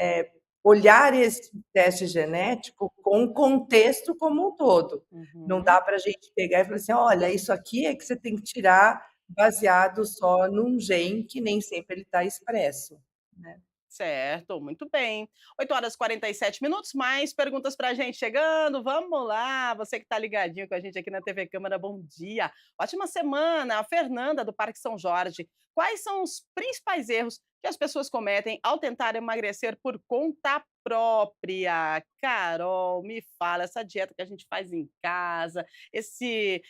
olhar esse teste genético com o contexto como um todo. Não Uhum. dá para a gente pegar e falar assim: "Olha, isso aqui é que você tem que tirar baseado só num gene que nem sempre ele está expresso", né. Certo, muito bem. 8h47, mais perguntas para a gente chegando. Vamos lá, você que está ligadinho com a gente aqui na TV Câmara, bom dia. Ótima semana. A Fernanda, do Parque São Jorge. Quais são os principais erros que as pessoas cometem ao tentar emagrecer por conta própria? Carol, me fala, essa dieta que a gente faz em casa, esse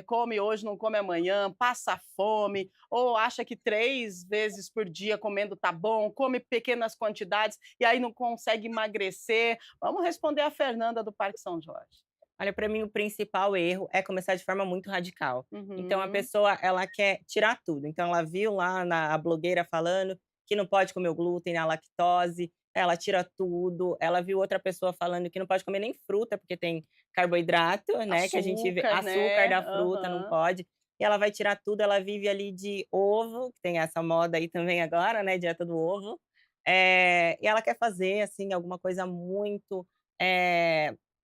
come hoje, não come amanhã, passa fome, ou acha que 3 vezes por dia comendo tá bom, come pequenas quantidades e aí não consegue emagrecer. Vamos responder a Fernanda do Parque São Jorge. Olha, para mim o principal erro é começar de forma muito radical. Então a Uhum. pessoa, ela quer tirar tudo. Então ela viu lá a blogueira falando que não pode comer o glúten, a lactose, ela tira tudo. Ela viu outra pessoa falando que não pode comer nem fruta, porque tem carboidrato, né, que a gente vê Açúcar, açúcar né? da fruta, não Aham. pode. E ela vai tirar tudo, ela vive ali de ovo, que tem essa moda aí também agora, né, dieta do ovo. E ela quer fazer, assim, alguma coisa muito,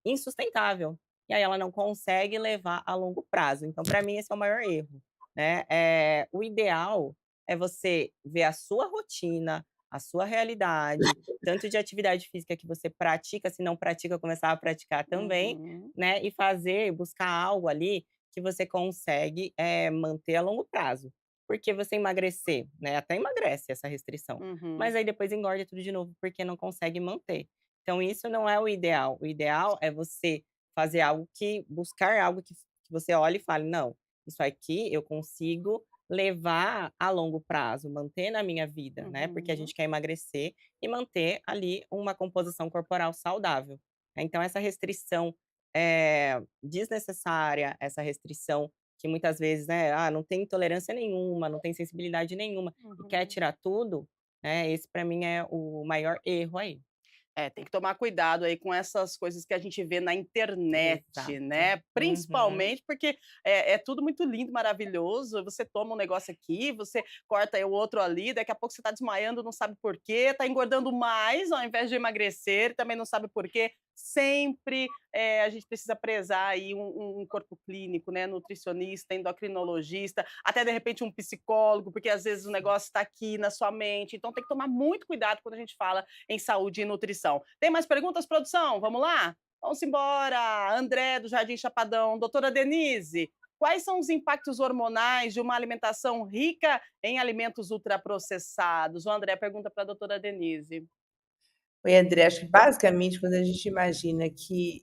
insustentável. E aí ela não consegue levar a longo prazo. Então, para mim, esse é o maior erro, né. O ideal é você ver a sua rotina, a sua realidade, tanto de atividade física que você pratica, se não pratica, começar a praticar também, Uhum. né, e fazer, buscar algo ali que você consegue, manter a longo prazo. Porque você emagrecer, né, até emagrece essa restrição, mas Uhum. aí depois engorda tudo de novo, porque não consegue manter. Então isso não é o ideal. O ideal é você fazer algo que buscar algo que você olhe e fale: "Não, isso aqui eu consigo levar a longo prazo, manter na minha vida", né, porque a Uhum. gente quer emagrecer e manter ali uma composição corporal saudável. Então essa restrição, desnecessária, essa restrição que muitas vezes, né, não tem intolerância nenhuma, não tem sensibilidade nenhuma e quer Uhum. tirar tudo, né, esse para mim é o maior erro aí. É, tem que tomar cuidado aí com essas coisas que a gente vê na internet, Exato. né, Uhum. principalmente porque é tudo muito lindo, maravilhoso, você toma um negócio aqui, você corta aí o outro ali, daqui a pouco você está desmaiando, não sabe por quê, está engordando mais ao invés de emagrecer, também não sabe por quê. Sempre, a gente precisa prezar aí um corpo clínico, né, nutricionista, endocrinologista, até de repente um psicólogo, porque às vezes o negócio está aqui na sua mente, então tem que tomar muito cuidado quando a gente fala em saúde e nutrição. Tem mais perguntas, produção? Vamos lá? Vamos embora! André, do Jardim Chapadão. Doutora Denise, quais são os impactos hormonais de uma alimentação rica em alimentos ultraprocessados? O André pergunta para a doutora Denise. Oi, André, acho que basicamente quando a gente imagina que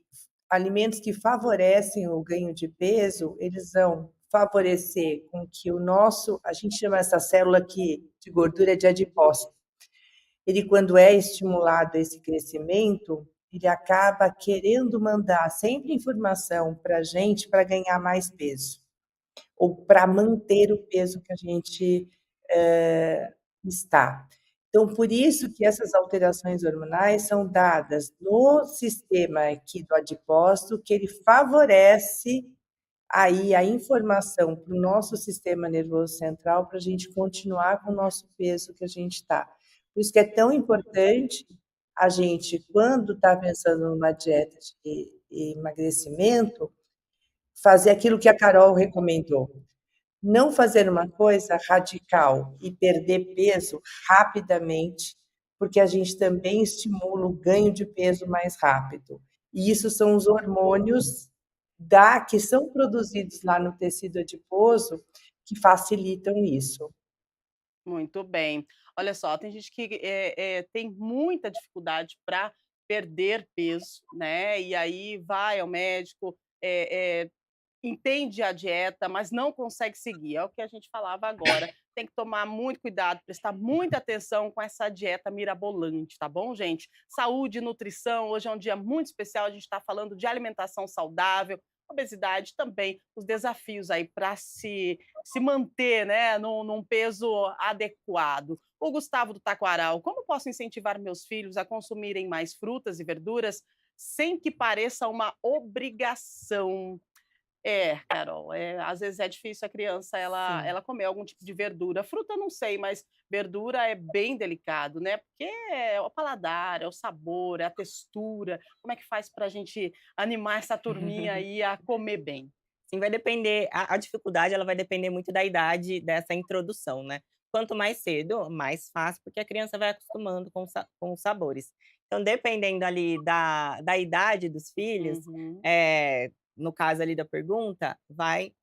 alimentos que favorecem o ganho de peso, eles vão favorecer com que o nosso, a gente chama essa célula aqui de gordura de adipócito. Ele, quando é estimulado esse crescimento, ele acaba querendo mandar sempre informação para a gente para ganhar mais peso, ou para manter o peso que a gente está. Então, por isso que essas alterações hormonais são dadas no sistema aqui do adipócito, que ele favorece aí a informação para o nosso sistema nervoso central para a gente continuar com o nosso peso que a gente está. Por isso que é tão importante a gente, quando está pensando numa dieta de emagrecimento, fazer aquilo que a Carol recomendou. Não fazer uma coisa radical e perder peso rapidamente, porque a gente também estimula o ganho de peso mais rápido. E isso são os hormônios que são produzidos lá no tecido adiposo que facilitam isso. Muito bem. Olha só, tem gente que tem muita dificuldade para perder peso, né? E aí vai ao médico, entende a dieta, mas não consegue seguir. É o que a gente falava agora. Tem que tomar muito cuidado, prestar muita atenção com essa dieta mirabolante, tá bom, gente? Saúde e nutrição. Hoje é um dia muito especial. A gente está falando de alimentação saudável, obesidade também, os desafios aí para se manter, né, num peso adequado. O Gustavo do Taquaral, como posso incentivar meus filhos a consumirem mais frutas e verduras sem que pareça uma obrigação? É, Carol, às vezes é difícil a criança Sim. ela comer algum tipo de verdura. Fruta eu não sei, mas verdura é bem delicado, né, porque é o paladar, é o sabor, é a textura. Como é que faz para a gente animar essa turminha aí a comer bem? Sim, vai depender a dificuldade ela vai depender muito da idade dessa introdução, né. quanto mais cedo, mais fácil, porque a criança vai acostumando com os sabores. Então, dependendo ali da idade dos filhos, Uhum, no caso ali da pergunta, vai,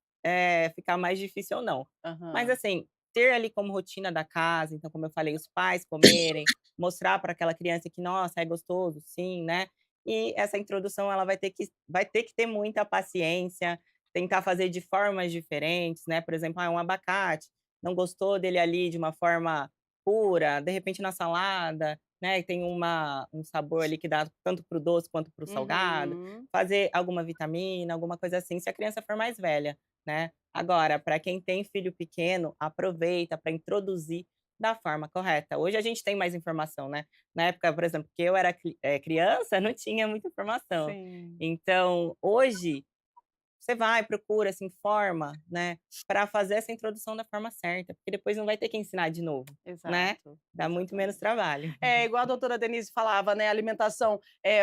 ficar mais difícil ou não. Mas aham. assim, ter ali como rotina da casa, então como eu falei, os pais comerem, mostrar para aquela criança que: "Nossa, é gostoso sim", né. E essa introdução ela vai ter que ter muita paciência, tentar fazer de formas diferentes, né, por exemplo, um abacate, não gostou dele ali de uma forma pura, de repente na salada, né, tem um sabor ali que dá tanto para o doce quanto para o salgado, Uhum. fazer alguma vitamina, alguma coisa assim, se a criança for mais velha, né. Agora, para quem tem filho pequeno, aproveita para introduzir da forma correta. Hoje a gente tem mais informação, né. Na época, por exemplo, que eu era criança, não tinha muita informação. Sim, Então, hoje você vai, procura, se informa, né, para fazer essa introdução da forma certa, porque depois não vai ter que ensinar de novo, né, exato, dá muito menos exatamente. trabalho. É, igual a doutora Denise falava, né, alimentação,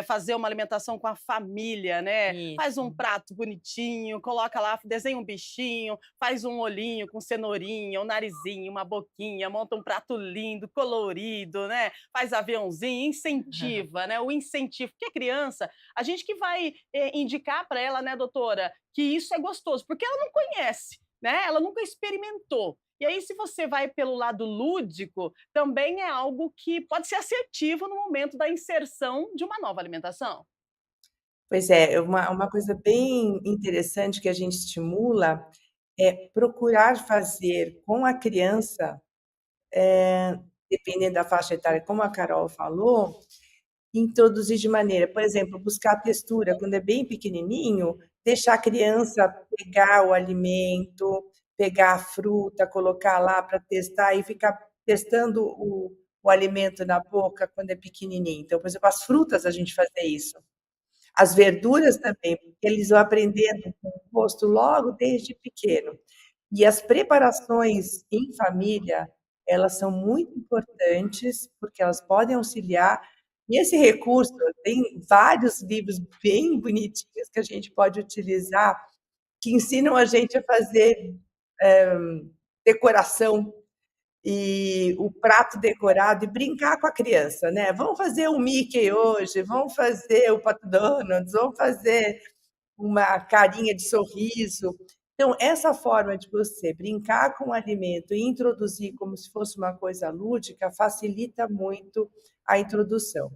fazer uma alimentação com a família, né, faz Isso. um prato bonitinho, coloca lá, desenha um bichinho, faz um olhinho com cenourinha, um narizinho, uma boquinha, monta um prato lindo, colorido, né, faz aviãozinho, incentiva, né, o incentivo, porque a criança, a gente que vai, indicar para ela, né, doutora, que isso é gostoso, porque ela não conhece, né, ela nunca experimentou. E aí, se você vai pelo lado lúdico, também é algo que pode ser assertivo no momento da inserção de uma nova alimentação. Pois é, uma coisa bem interessante que a gente estimula é procurar fazer com a criança, dependendo da faixa etária, como a Carol falou, introduzir de maneira, por exemplo, buscar a textura, quando é bem pequenininho, deixar a criança pegar o alimento, pegar a fruta, colocar lá para testar e ficar testando o alimento na boca quando é pequenininho. Então, por exemplo, as frutas a gente fazer isso. As verduras também, porque eles vão aprendendo com o gosto logo desde pequeno. E as preparações em família, elas são muito importantes, porque elas podem auxiliar. E esse recurso, tem vários livros bem bonitinhos que a gente pode utilizar, que ensinam a gente a fazer decoração e o prato decorado e brincar com a criança, né? Vamos fazer um Mickey hoje, vamos fazer o Pato Donald, vamos fazer uma carinha de sorriso. Então, essa forma de você brincar com o alimento e introduzir como se fosse uma coisa lúdica facilita muito a introdução.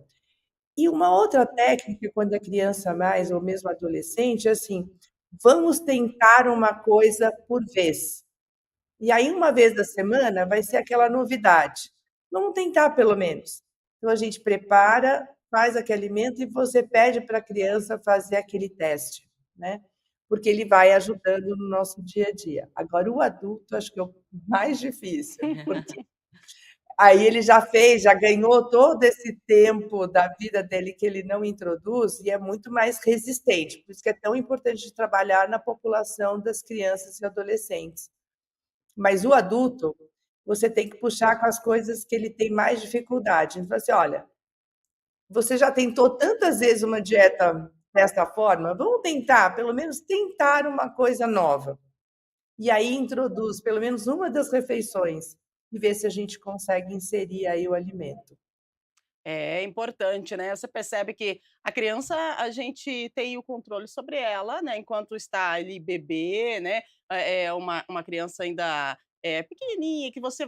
E uma outra técnica, quando é criança mais ou mesmo adolescente, é assim: vamos tentar uma coisa por vez. E aí, uma vez da semana, vai ser aquela novidade. Vamos tentar pelo menos. Então, a gente prepara, faz aquele alimento e você pede para a criança fazer aquele teste, né? Porque ele vai ajudando no nosso dia a dia. Agora, o adulto, acho que é o mais difícil, porque aí ele já fez, já ganhou todo esse tempo da vida dele que ele não introduz e é muito mais resistente. Por isso que é tão importante trabalhar na população das crianças e adolescentes. Mas o adulto, você tem que puxar com as coisas que ele tem mais dificuldade. Então, assim, olha, você já tentou tantas vezes uma dieta desta forma, vamos tentar, pelo menos tentar uma coisa nova. E aí introduz pelo menos uma das refeições e vê se a gente consegue inserir aí o alimento. É importante, né, você percebe que a criança, a gente tem o controle sobre ela, né, enquanto está ali bebê, né, uma criança ainda, pequenininha, que você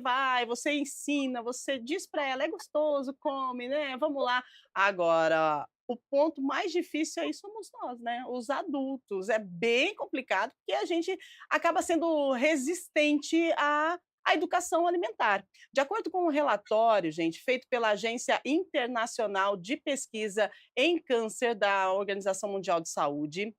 ensina, você diz para ela: "É gostoso, come, né, vamos lá". Agora, o ponto mais difícil aí somos nós, né, os adultos. É bem complicado, porque a gente acaba sendo resistente à educação alimentar. De acordo com um relatório, gente, feito pela Agência Internacional de Pesquisa em Câncer da Organização Mundial de Saúde,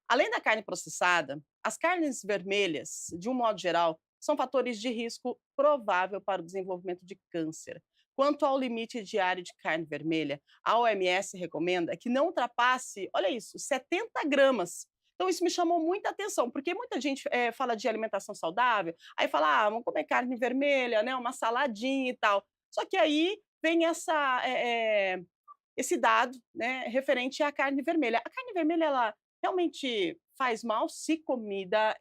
além da carne processada, as carnes vermelhas, de um modo geral, são fatores de risco provável para o desenvolvimento de câncer. Quanto ao limite diário de carne vermelha, a OMS recomenda que não ultrapasse, olha isso, 70 gramas. Então, isso me chamou muita atenção, porque muita gente fala de alimentação saudável, aí fala, vamos comer carne vermelha, né, uma saladinha e tal. Só que aí vem esse dado, né, referente à carne vermelha. A carne vermelha, ela realmente faz mal se consumida,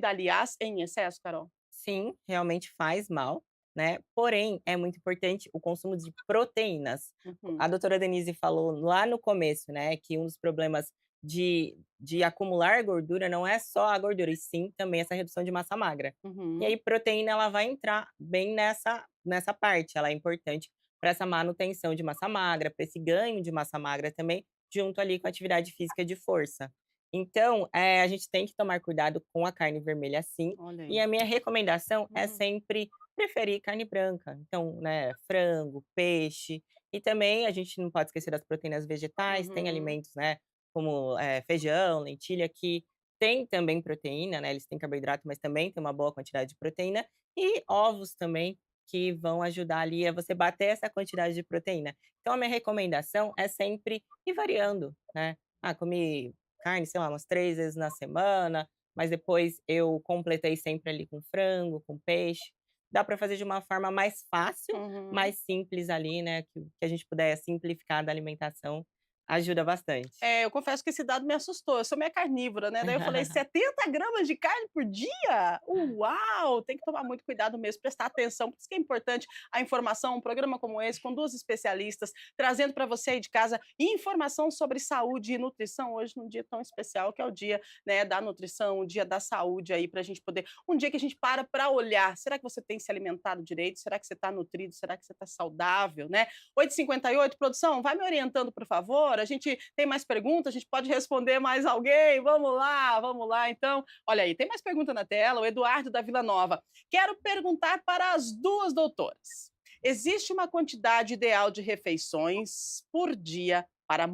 aliás, em excesso, Carol? sim, realmente faz mal, né, porém é muito importante o consumo de proteínas. Uhum, A doutora Denise falou lá no começo, né, que um dos problemas de acumular gordura não é só a gordura, e sim também essa redução de massa magra. E uhum. aí proteína ela vai entrar bem nessa parte, ela é importante para essa manutenção de massa magra, para esse ganho de massa magra também, junto ali com a atividade física de força. Então, a gente tem que tomar cuidado com a carne vermelha sim, Olha e aí. a minha recomendação é Uhum, sempre preferir carne branca. Então, né, frango, peixe, e também a gente não pode esquecer das proteínas vegetais, tem uhum. alimentos, né, como, feijão, lentilha, que tem também proteína, né, eles têm carboidrato, mas também tem uma boa quantidade de proteína, e ovos também, que vão ajudar ali a você bater essa quantidade de proteína. Então a minha recomendação é sempre ir variando, né. Ah, comi carne, sei lá, umas 3 vezes na semana, mas depois eu completei sempre ali com frango, com peixe. Dá para fazer de uma forma mais fácil, Uhum. mais simples ali, né, que a gente puder simplificar da alimentação, ajuda bastante. É, eu confesso que esse dado me assustou, eu sou meio carnívora, né, daí eu falei: 70 gramas de carne por dia? Uau! Tem que tomar muito cuidado mesmo, prestar atenção, por isso que é importante a informação, um programa como esse, com 2 especialistas, trazendo para você aí de casa informação sobre saúde e nutrição, hoje num dia tão especial que é o dia, né, da nutrição, o dia da saúde aí, para a gente poder um dia que a gente para olhar, será que você tem se alimentado direito? Será que você está nutrido? Será que você está saudável, né? 8h58, produção, vai me orientando, por favor. A gente tem mais perguntas, a gente pode responder mais alguém. Vamos lá, então. Olha aí, tem mais pergunta na tela, o Eduardo da Vila Nova. Quero perguntar para as duas doutoras. Existe uma quantidade ideal de refeições por dia para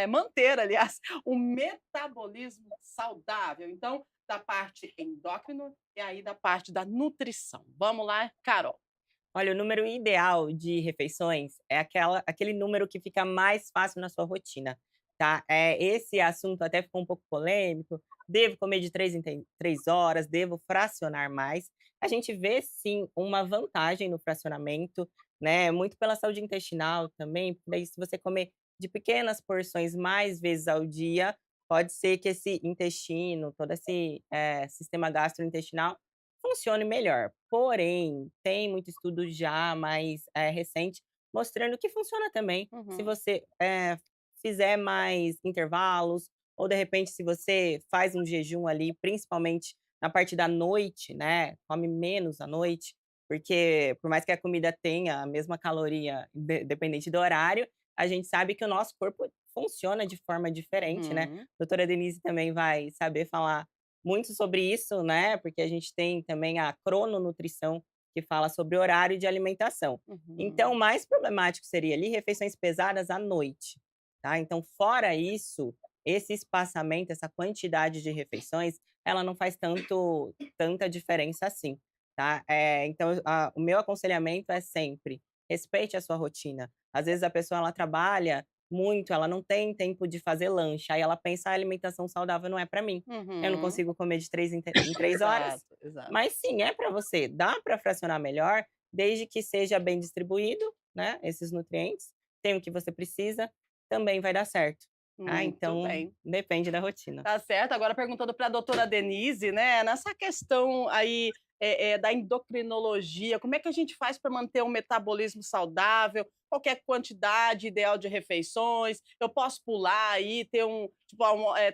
manter, aliás, o metabolismo saudável? Então, da parte endócrina e aí da parte da nutrição. Vamos lá, Carol. Olha, o número ideal de refeições é aquele número que fica mais fácil na sua rotina, tá. Esse assunto até ficou um pouco polêmico, devo comer de 3 em 3 horas, devo fracionar mais. A gente vê sim uma vantagem no fracionamento, né, muito pela saúde intestinal também, porque daí se você comer de pequenas porções mais vezes ao dia, pode ser que esse intestino, todo esse, sistema gastrointestinal funcione melhor. Porém, tem muito estudo já mais, recente, mostrando que funciona também se Uhum. você, fizer mais intervalos, ou de repente se você faz um jejum ali, principalmente na parte da noite, né, come menos à noite, porque por mais que a comida tenha a mesma caloria dependente do horário, a gente sabe que o nosso corpo funciona de forma diferente, né. Uhum. Doutora Denise também vai saber falar muito sobre isso, né, porque a gente tem também a crononutrição, que fala sobre horário de alimentação. Então, o Uhum. mais problemático seria ali refeições pesadas à noite, tá. Então, fora isso, esse espaçamento, essa quantidade de refeições, ela não faz tanta diferença assim, tá. Então o meu aconselhamento é sempre: respeite a sua rotina. Às vezes a pessoa ela trabalha muito, ela não tem tempo de fazer lanche, aí ela pensa: "A alimentação saudável não é para mim". Eu não Uhum. consigo comer de 3 em 3 horas, Exato, exato. mas sim, é para você. Dá para fracionar melhor, desde que seja bem distribuído, né, esses nutrientes, tem o que você precisa, também vai dar certo, tá. Muito Então, bem. depende da rotina. Tá certo. Agora perguntando para a doutora Denise, né, nessa questão aí, da endocrinologia, como é que a gente faz para manter um metabolismo saudável? Qual que é a quantidade ideal de refeições? Eu posso pular aí, ter um tipo,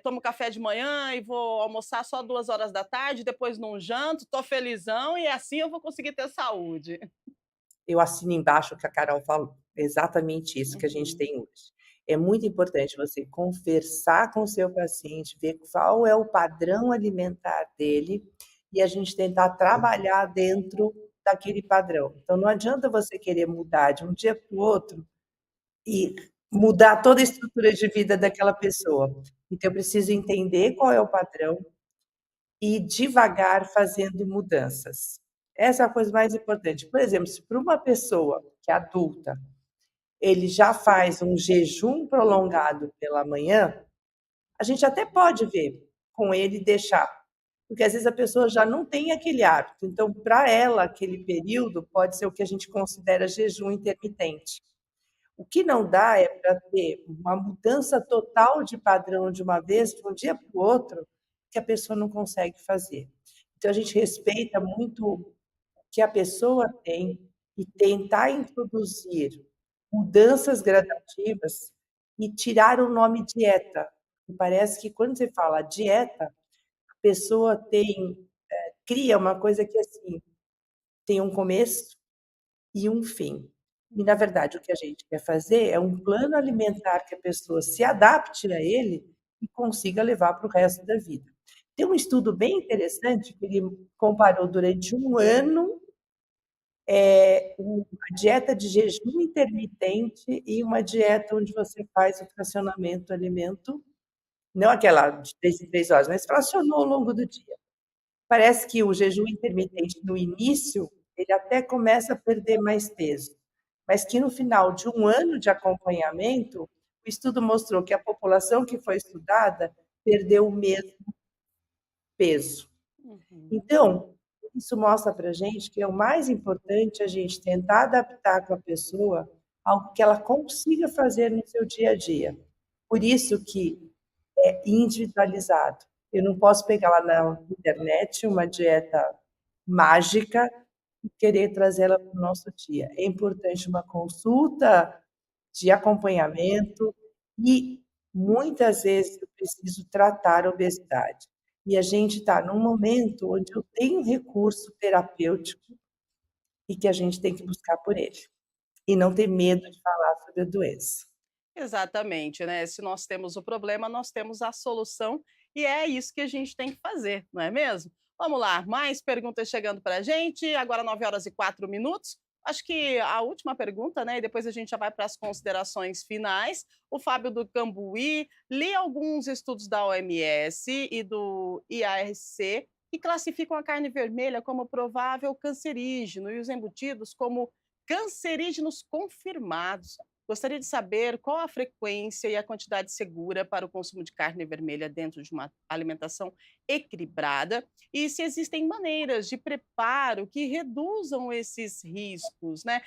tomo café de manhã e vou almoçar só 2 horas da tarde, depois não janto, tô felizão e assim eu vou conseguir ter saúde. Eu assino embaixo o que a Carol falou, exatamente isso que a gente Uhum, tem hoje. É muito importante você conversar com o seu paciente, ver qual é o padrão alimentar dele e a gente tentar trabalhar dentro daquele padrão. Então não adianta você querer mudar de um dia para o outro e mudar toda a estrutura de vida daquela pessoa. Então eu preciso entender qual é o padrão e devagar fazendo mudanças. Essa é a coisa mais importante. Por exemplo, se para uma pessoa que é adulta, ele já faz um jejum prolongado pela manhã, a gente até pode ver com ele deixar, porque às vezes a pessoa já não tem aquele hábito. Então, para ela, aquele período pode ser o que a gente considera jejum intermitente. O que não dá é para ter uma mudança total de padrão de uma vez, de um dia para o outro, que a pessoa não consegue fazer. Então a gente respeita muito o que a pessoa tem e tentar introduzir mudanças gradativas e tirar o nome dieta. E parece que quando você fala dieta, a pessoa cria uma coisa que assim, tem um começo e um fim. E na verdade o que a gente quer fazer é um plano alimentar que a pessoa se adapte a ele e consiga levar para o resto da vida. Tem um estudo bem interessante que ele comparou durante um ano a dieta de jejum intermitente e uma dieta onde você faz o fracionamento do alimento, não aquela de 3 em 3 horas, mas fracionou ao longo do dia. Parece que o jejum intermitente, no início, ele até começa a perder mais peso, mas que no final de um ano de acompanhamento, o estudo mostrou que a população que foi estudada perdeu o mesmo peso. Uhum. Então, isso mostra para a gente que é o mais importante a gente tentar adaptar com a pessoa algo que ela consiga fazer no seu dia a dia. Por isso que é individualizado. Eu não posso pegar lá na internet uma dieta mágica e querer trazê-la para o nosso dia. É importante uma consulta de acompanhamento e muitas vezes eu preciso tratar a obesidade. E a gente está num momento onde eu tenho recurso terapêutico e que a gente tem que buscar por ele. E não ter medo de falar sobre a doença. Exatamente, né, se nós temos o problema, nós temos a solução, e é isso que a gente tem que fazer, não é mesmo? Vamos lá, mais perguntas chegando para a gente, agora 9h04. Acho que a última pergunta, né, e depois a gente já vai para as considerações finais. O Fábio do Cambuí, li alguns estudos da OMS e do IARC que classificam a carne vermelha como provável cancerígeno e os embutidos como cancerígenos confirmados. Gostaria de saber qual a frequência e a quantidade segura para o consumo de carne vermelha dentro de uma alimentação equilibrada e se existem maneiras de preparo que reduzam esses riscos, né?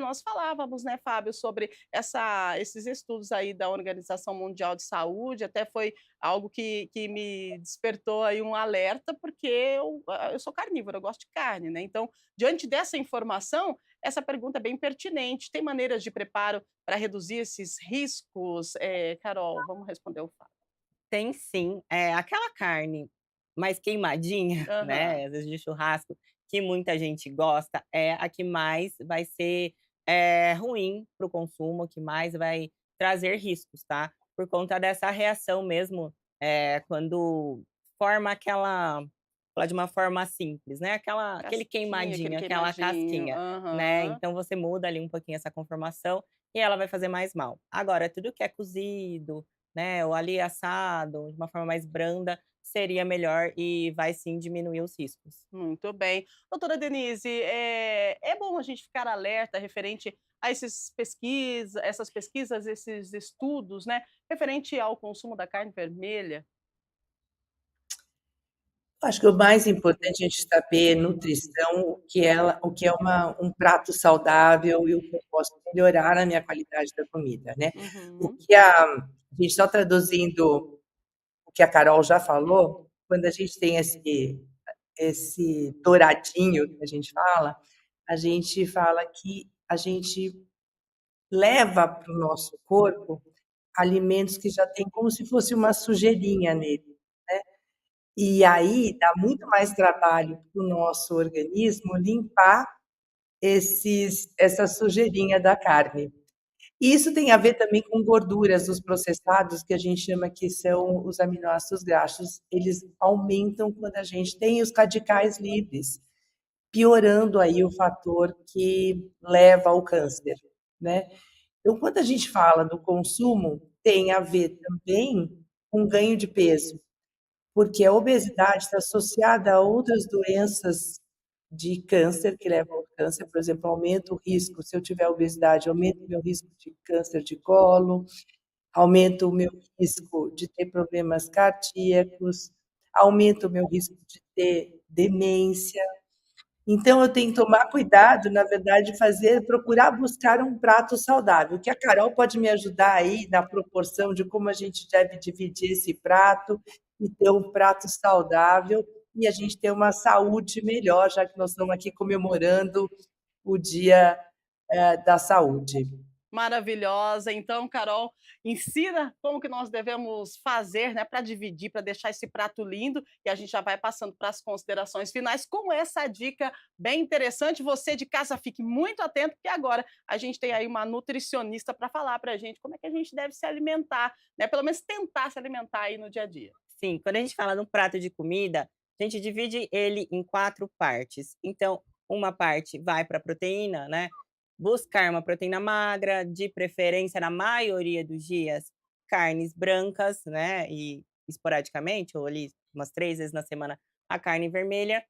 Nós falávamos, né, Fábio, sobre esses estudos aí da Organização Mundial de Saúde, até foi algo que me despertou aí um alerta, porque eu sou carnívora, eu gosto de carne, né? Então, diante dessa informação, essa pergunta é bem pertinente. Tem maneiras de preparo para reduzir esses riscos? Carol, vamos responder o Fábio. Tem sim, aquela carne mais queimadinha, Aham. né, às vezes de churrasco, que muita gente gosta, é a que mais vai ser, ruim para o consumo, que mais vai trazer riscos, tá. Por conta dessa reação mesmo, quando forma aquela falar de uma forma simples, né, aquele Casquinha, aquele queimadinho, aquela queimadinho. casquinha, né, Aham. então você muda ali um pouquinho essa conformação e ela vai fazer mais mal. Agora tudo que é cozido, né, ou ali assado, de uma forma mais branda, seria melhor e vai sim diminuir os riscos. Muito bem. Doutora Denise, é bom a gente ficar alerta referente a essas pesquisas, esses estudos, né, referente ao consumo da carne vermelha? Acho que o mais importante é a gente saber nutrição, o que é um prato saudável e o que eu posso melhorar na minha qualidade da comida, né. O Uhum. que a gente só traduzindo o que a Carol já falou, quando a gente tem esse douradinho que a gente fala que a gente leva para o nosso corpo alimentos que já têm como se fosse uma sujeirinha nele. E aí dá muito mais trabalho para o nosso organismo limpar essa sujeirinha da carne. E isso tem a ver também com gorduras, os processados, que a gente chama que são os aminoácidos graxos. Eles aumentam quando a gente tem os radicais livres, piorando aí o fator que leva ao câncer, né. Então, quando a gente fala do consumo, tem a ver também com ganho de peso. Porque a obesidade está associada a outras doenças de câncer, que levam ao câncer, por exemplo, aumenta o risco, se eu tiver obesidade, aumenta o meu risco de câncer de colo, aumenta o meu risco de ter problemas cardíacos, aumenta o meu risco de ter demência. Então eu tenho que tomar cuidado, na verdade, procurar buscar um prato saudável, que a Carol pode me ajudar aí na proporção de como a gente deve dividir esse prato e ter um prato saudável e a gente ter uma saúde melhor, já que nós estamos aqui comemorando o Dia da Saúde. Maravilhosa. Então, Carol, ensina como que nós devemos fazer, né, para dividir, para deixar esse prato lindo, e a gente já vai passando para as considerações finais com essa dica bem interessante. Você de casa fique muito atento, porque agora a gente tem aí uma nutricionista para falar para a gente como é que a gente deve se alimentar, né, pelo menos tentar se alimentar aí no dia a dia. Sim, quando a gente fala num prato de comida, a gente divide ele em 4 partes. Então, uma parte vai para a proteína, né, buscar uma proteína magra, de preferência, na maioria dos dias, carnes brancas, né, e esporadicamente, ou ali umas 3 vezes na semana, a carne vermelha.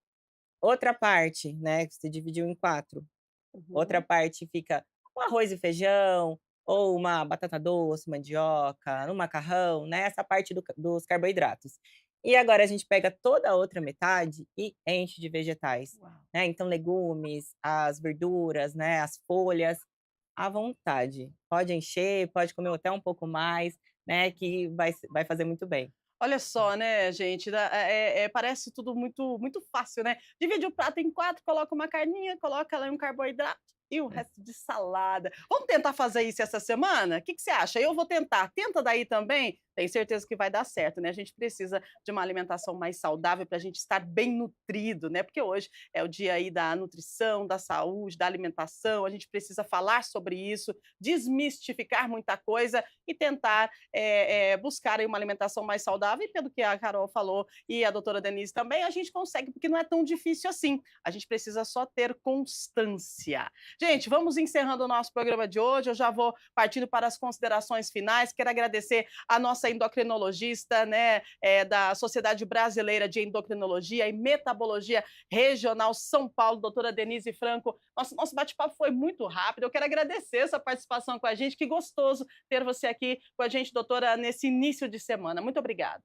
Outra parte, né, que você dividiu em 4. Outra Uhum. parte fica o arroz e feijão, ou uma batata doce, mandioca, um macarrão, né, essa parte dos carboidratos. E agora a gente pega toda a outra metade e enche de vegetais, Uau. né, então legumes, as verduras, né, as folhas, à vontade. Pode encher, pode comer até um pouco mais, né, que vai fazer muito bem. Olha só, né, gente, parece tudo muito fácil, né. Divide o prato em 4, coloca uma carninha, coloca lá um carboidrato e o resto de salada. Vamos tentar fazer isso essa semana? O que que você acha? Eu vou tentar. Tenta daí também? Tenho certeza que vai dar certo, né. A gente precisa de uma alimentação mais saudável para a gente estar bem nutrido, né, porque hoje é o dia aí da nutrição, da saúde, da alimentação, a gente precisa falar sobre isso, desmistificar muita coisa e tentar buscar aí uma alimentação mais saudável, e pelo que a Carol falou e a doutora Denise também, a gente consegue, porque não é tão difícil assim. A gente precisa só ter constância. Gente, vamos encerrando o nosso programa de hoje. Eu já vou partindo para as considerações finais. Quero agradecer a nossa endocrinologista, né, da Sociedade Brasileira de Endocrinologia e Metabologia Regional São Paulo, doutora Denise Franco. Nosso bate-papo foi muito rápido. Eu quero agradecer essa participação com a gente. Que gostoso ter você aqui com a gente, doutora, nesse início de semana. Muito obrigada.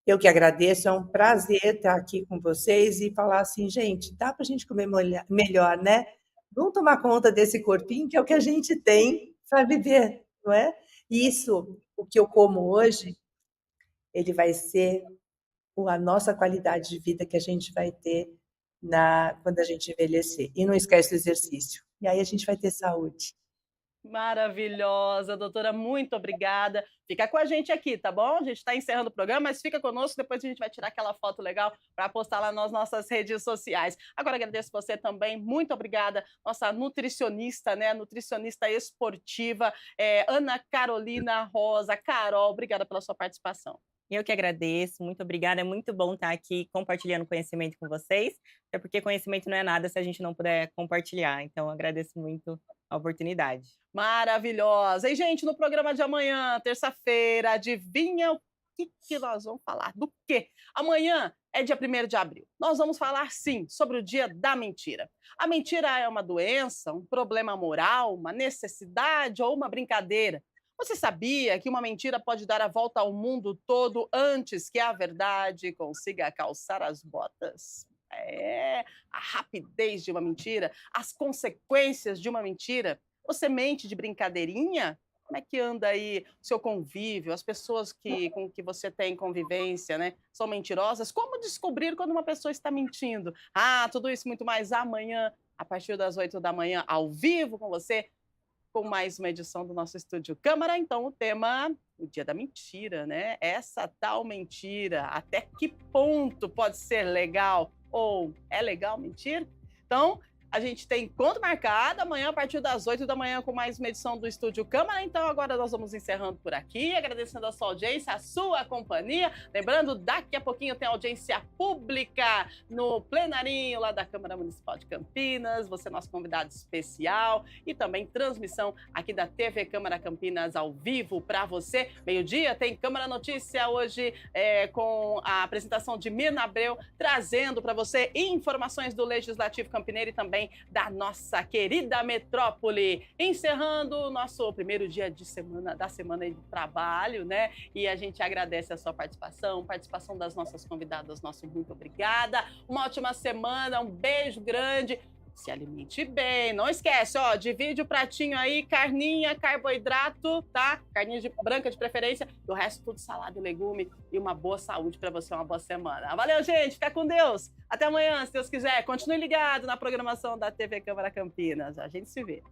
Eu que agradeço, é um prazer estar aqui com vocês e falar assim, gente, dá para a gente comer melhor, né? Vamos tomar conta desse corpinho, que é o que a gente tem para viver, não é? Isso, o que eu como hoje, ele vai ser a nossa qualidade de vida que a gente vai ter quando a gente envelhecer. E não esquece o exercício. E aí a gente vai ter saúde. Maravilhosa, doutora, muito obrigada. Fica com a gente aqui, tá bom? A gente está encerrando o programa, mas fica conosco, depois a gente vai tirar aquela foto legal para postar lá nas nossas redes sociais. Agora agradeço você também, muito obrigada, nossa nutricionista, né? Nutricionista esportiva, Ana Carolina Rosa. Carol, obrigada pela sua participação. Eu que agradeço, muito obrigada. É muito bom estar aqui compartilhando conhecimento com vocês, até porque conhecimento não é nada se a gente não puder compartilhar. Então, eu agradeço muito a oportunidade. Maravilhosa. E, gente, no programa de amanhã, terça-feira, adivinha o que nós vamos falar? Do quê? Amanhã é dia 1º de abril. Nós vamos falar, sim, sobre o dia da mentira. A mentira é uma doença, um problema moral, uma necessidade ou uma brincadeira? Você sabia que uma mentira pode dar a volta ao mundo todo antes que a verdade consiga calçar as botas? A rapidez de uma mentira, as consequências de uma mentira. Você mente de brincadeirinha? Como é que anda aí o seu convívio? As pessoas com que você tem convivência, né? São mentirosas? Como descobrir quando uma pessoa está mentindo? Ah, tudo isso muito mais amanhã, a partir das 8 da manhã, ao vivo com você, com mais uma edição do nosso Estúdio Câmara. Então, o tema, o dia da mentira, né? Essa tal mentira, até que ponto pode ser legal ou é legal mentir? Então, a gente tem encontro marcado amanhã a partir das 8 da manhã com mais uma edição do Estúdio Câmara. Então, agora nós vamos encerrando por aqui, agradecendo a sua audiência, a sua companhia. Lembrando, daqui a pouquinho tem audiência pública no plenarinho lá da Câmara Municipal de Campinas. Você é nosso convidado especial e também transmissão aqui da TV Câmara Campinas ao vivo para você. Meio-dia tem Câmara Notícia hoje com a apresentação de Mirna Abreu, trazendo para você informações do Legislativo Campineiro e também da nossa querida metrópole. Encerrando o nosso primeiro dia da semana de trabalho, né? E a gente agradece a sua participação das nossas convidadas, nosso muito obrigada. Uma ótima semana, um beijo grande. Se alimente bem, não esquece, ó, divide o pratinho aí, carninha, carboidrato, tá? Carninha branca de preferência, e o resto tudo salada e legume, e uma boa saúde para você, uma boa semana. Valeu, gente, fica com Deus. Até amanhã, se Deus quiser. Continue ligado na programação da TV Câmara Campinas. A gente se vê.